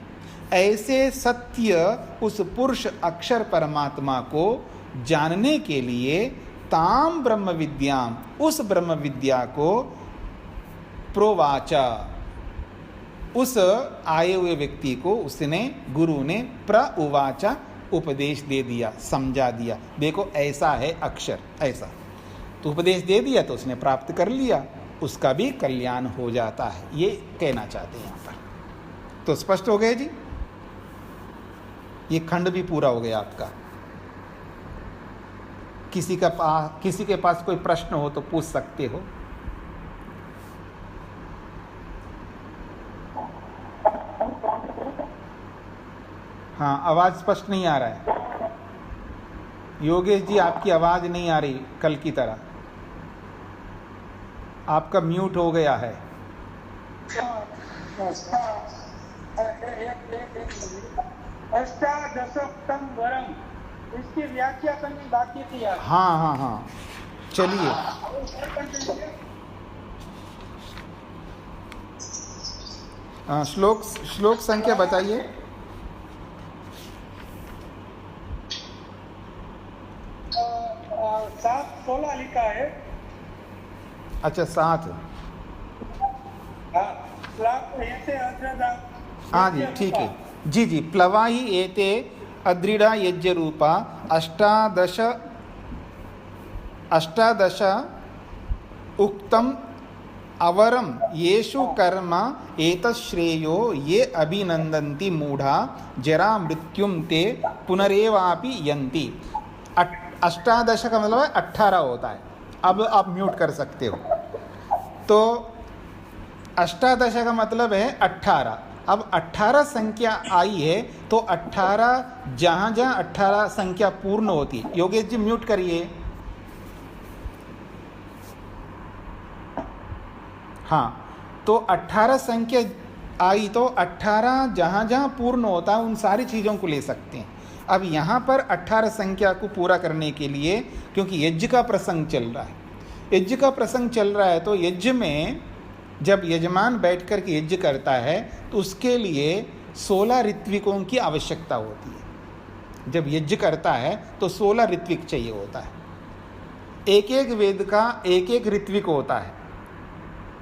ऐसे सत्य उस पुरुष अक्षर परमात्मा को जानने के लिए ताम ब्रह्म विद्याम, उस ब्रह्म विद्या को प्रोवाचा, उस आए हुए व्यक्ति को उसने, गुरु ने प्रउवाचा, उपदेश दे दिया, समझा दिया। देखो ऐसा है अक्षर, ऐसा तो उपदेश दे दिया तो उसने प्राप्त कर लिया, उसका भी कल्याण हो जाता है। ये कहना चाहते हैं यहाँ पर। तो स्पष्ट हो गए जी? ये खंड भी पूरा हो गया आपका। किसी के पास कोई प्रश्न हो तो पूछ सकते हो। हाँ, आवाज स्पष्ट नहीं आ रहा है। योगेश जी, आपकी आवाज नहीं आ रही कल की तरह, आपका म्यूट हो गया है। अष्टादशोक्तम वरम, इसकी व्याख्या करनी बाकी थी यार। हाँ हाँ हाँ, चलिए। श्लोक संख्या बताइए। 7:16 लिखा है। अच्छा, 7। हाँ जी, ठीक है जी जी। प्लवा ही एते अद्रिड़ा यज्ञ रूपा अष्टादश उक्तम अवरम येषु कर्म एतश्रेयो ये अभिनंदन्ति मूढ़ा जरा मृत्युम ते पुनरेवापि यन्ति। अष्टादश का मतलब है 18 होता है। अब आप म्यूट कर सकते हो। तो अष्टादश का मतलब है 18। अब 18 संख्या आई है तो 18 जहाँ जहाँ 18 संख्या पूर्ण होती है। योगेश जी म्यूट करिए। हाँ, तो 18 संख्या आई तो 18 जहाँ जहाँ पूर्ण होता है उन सारी चीज़ों को ले सकते हैं। अब यहाँ पर 18 संख्या को पूरा करने के लिए, क्योंकि यज्ञ का प्रसंग चल रहा है, यज्ञ का प्रसंग चल रहा है, तो यज्ञ में जब यजमान बैठ कर के यज्ञ करता है तो उसके लिए 16 ऋत्विकों की आवश्यकता होती है। जब यज्ञ करता है तो 16 ऋत्विक चाहिए होता है। एक एक वेद का एक एक ऋत्विक होता है।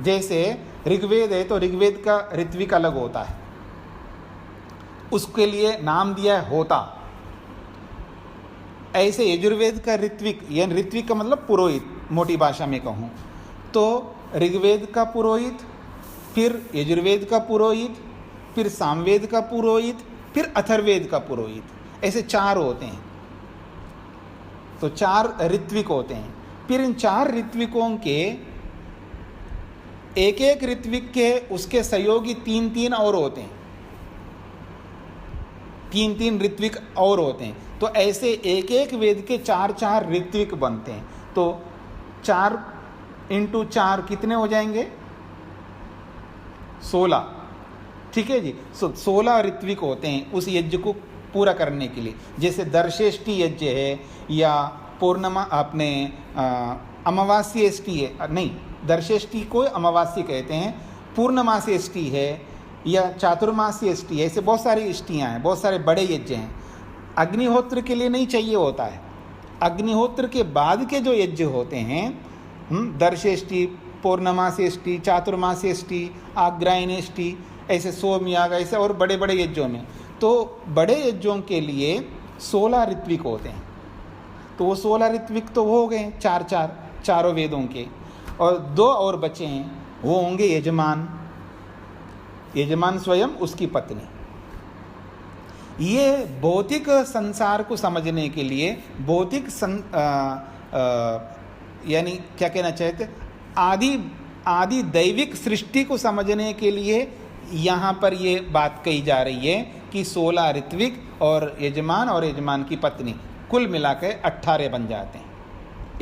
जैसे ऋग्वेद है तो ऋग्वेद का ऋत्विक अलग होता है, उसके लिए नाम दिया है होता। ऐसे यजुर्वेद का ऋत्विक, यानी ऋत्विक का मतलब पुरोहित, मोटी भाषा में कहूँ तो ऋग्वेद का पुरोहित, फिर यजुर्वेद का पुरोहित, फिर सामवेद का पुरोहित, फिर अथर्ववेद का पुरोहित, ऐसे 4 होते हैं। तो 4 ऋत्विक होते हैं। फिर इन 4 ऋत्विकों के एक एक ऋत्विक के उसके सहयोगी तीन तीन और होते हैं, तीन तीन ऋत्विक और होते हैं। तो ऐसे एक एक वेद के चार चार ऋत्विक बनते हैं। तो 4 × 4 कितने हो जाएंगे? 16। ठीक है जी। 16 ऋत्विक होते हैं उस यज्ञ को पूरा करने के लिए। जैसे दर्शेष्टि यज्ञ है या पूर्णमा अपने अमावास्येष्टि है, नहीं, दर्शेष्टि को अमावास्या कहते हैं, पूर्णमासेष्टि है या चातुर्मास्येष्टि है। ऐसे बहुत सारी इष्टियाँ हैं, बहुत सारे बड़े यज्ञ हैं। अग्निहोत्र के लिए नहीं चाहिए होता है। अग्निहोत्र के बाद के जो यज्ञ होते हैं, दर्शेष्टि, पौर्णमासेष्टि, चातुर्मासेष्टि, आग्रायणेष्टि, ऐसे सोमयाग, ऐसे और बड़े बड़े यज्ञों में, तो बड़े यज्ञों के लिए 16 ऋत्विक होते हैं। तो वो 16 ऋत्विक तो हो गए चारों वेदों के, और 2 और बचे हैं, वो होंगे यजमान, यजमान स्वयं, उसकी पत्नी। ये भौतिक संसार को समझने के लिए, भौतिक यानी क्या कहना चाहते, आदि दैविक सृष्टि को समझने के लिए यहाँ पर ये बात कही जा रही है कि 16 ऋत्विक और यजमान की पत्नी, कुल मिलाकर 18 बन जाते हैं।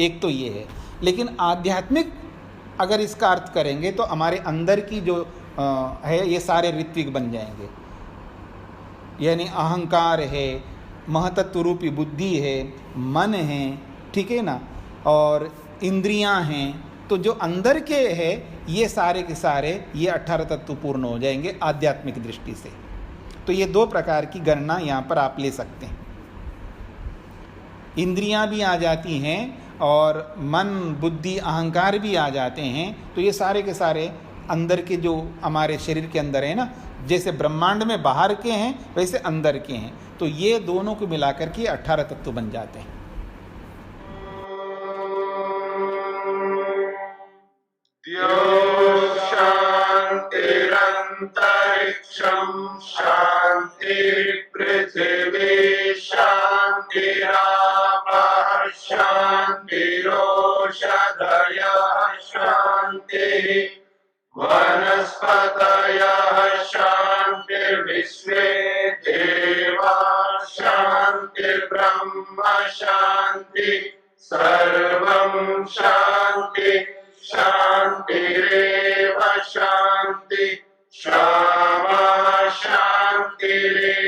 एक तो ये है। लेकिन आध्यात्मिक अगर इसका अर्थ करेंगे तो हमारे अंदर की जो है, ये सारे ऋत्विक बन जाएंगे। यानी अहंकार है, महतत्व रूपी बुद्धि है, मन है, ठीक है ना, और इंद्रियां हैं। तो जो अंदर के है, ये सारे के सारे ये 18 तत्व पूर्ण हो जाएंगे आध्यात्मिक दृष्टि से। तो ये 2 प्रकार की गणना यहाँ पर आप ले सकते हैं। इंद्रियां भी आ जाती हैं और मन, बुद्धि, अहंकार भी आ जाते हैं। तो ये सारे के सारे अंदर के जो हमारे शरीर के अंदर है ना, जैसे ब्रह्मांड में बाहर के हैं वैसे अंदर के हैं। तो ये दोनों को मिलाकर के 18 तत्व बन जाते हैं। शांतिरंतरिक्षं शांति पृथिवी शांतिरापः शांतिरोषधयः शांति वनस्पतयः शांतिर्विश्वे देवाः शांतिर्ब्रह्म शांति सर्वं शांति शांतिरेव शांति क्षमा शांतिरेधि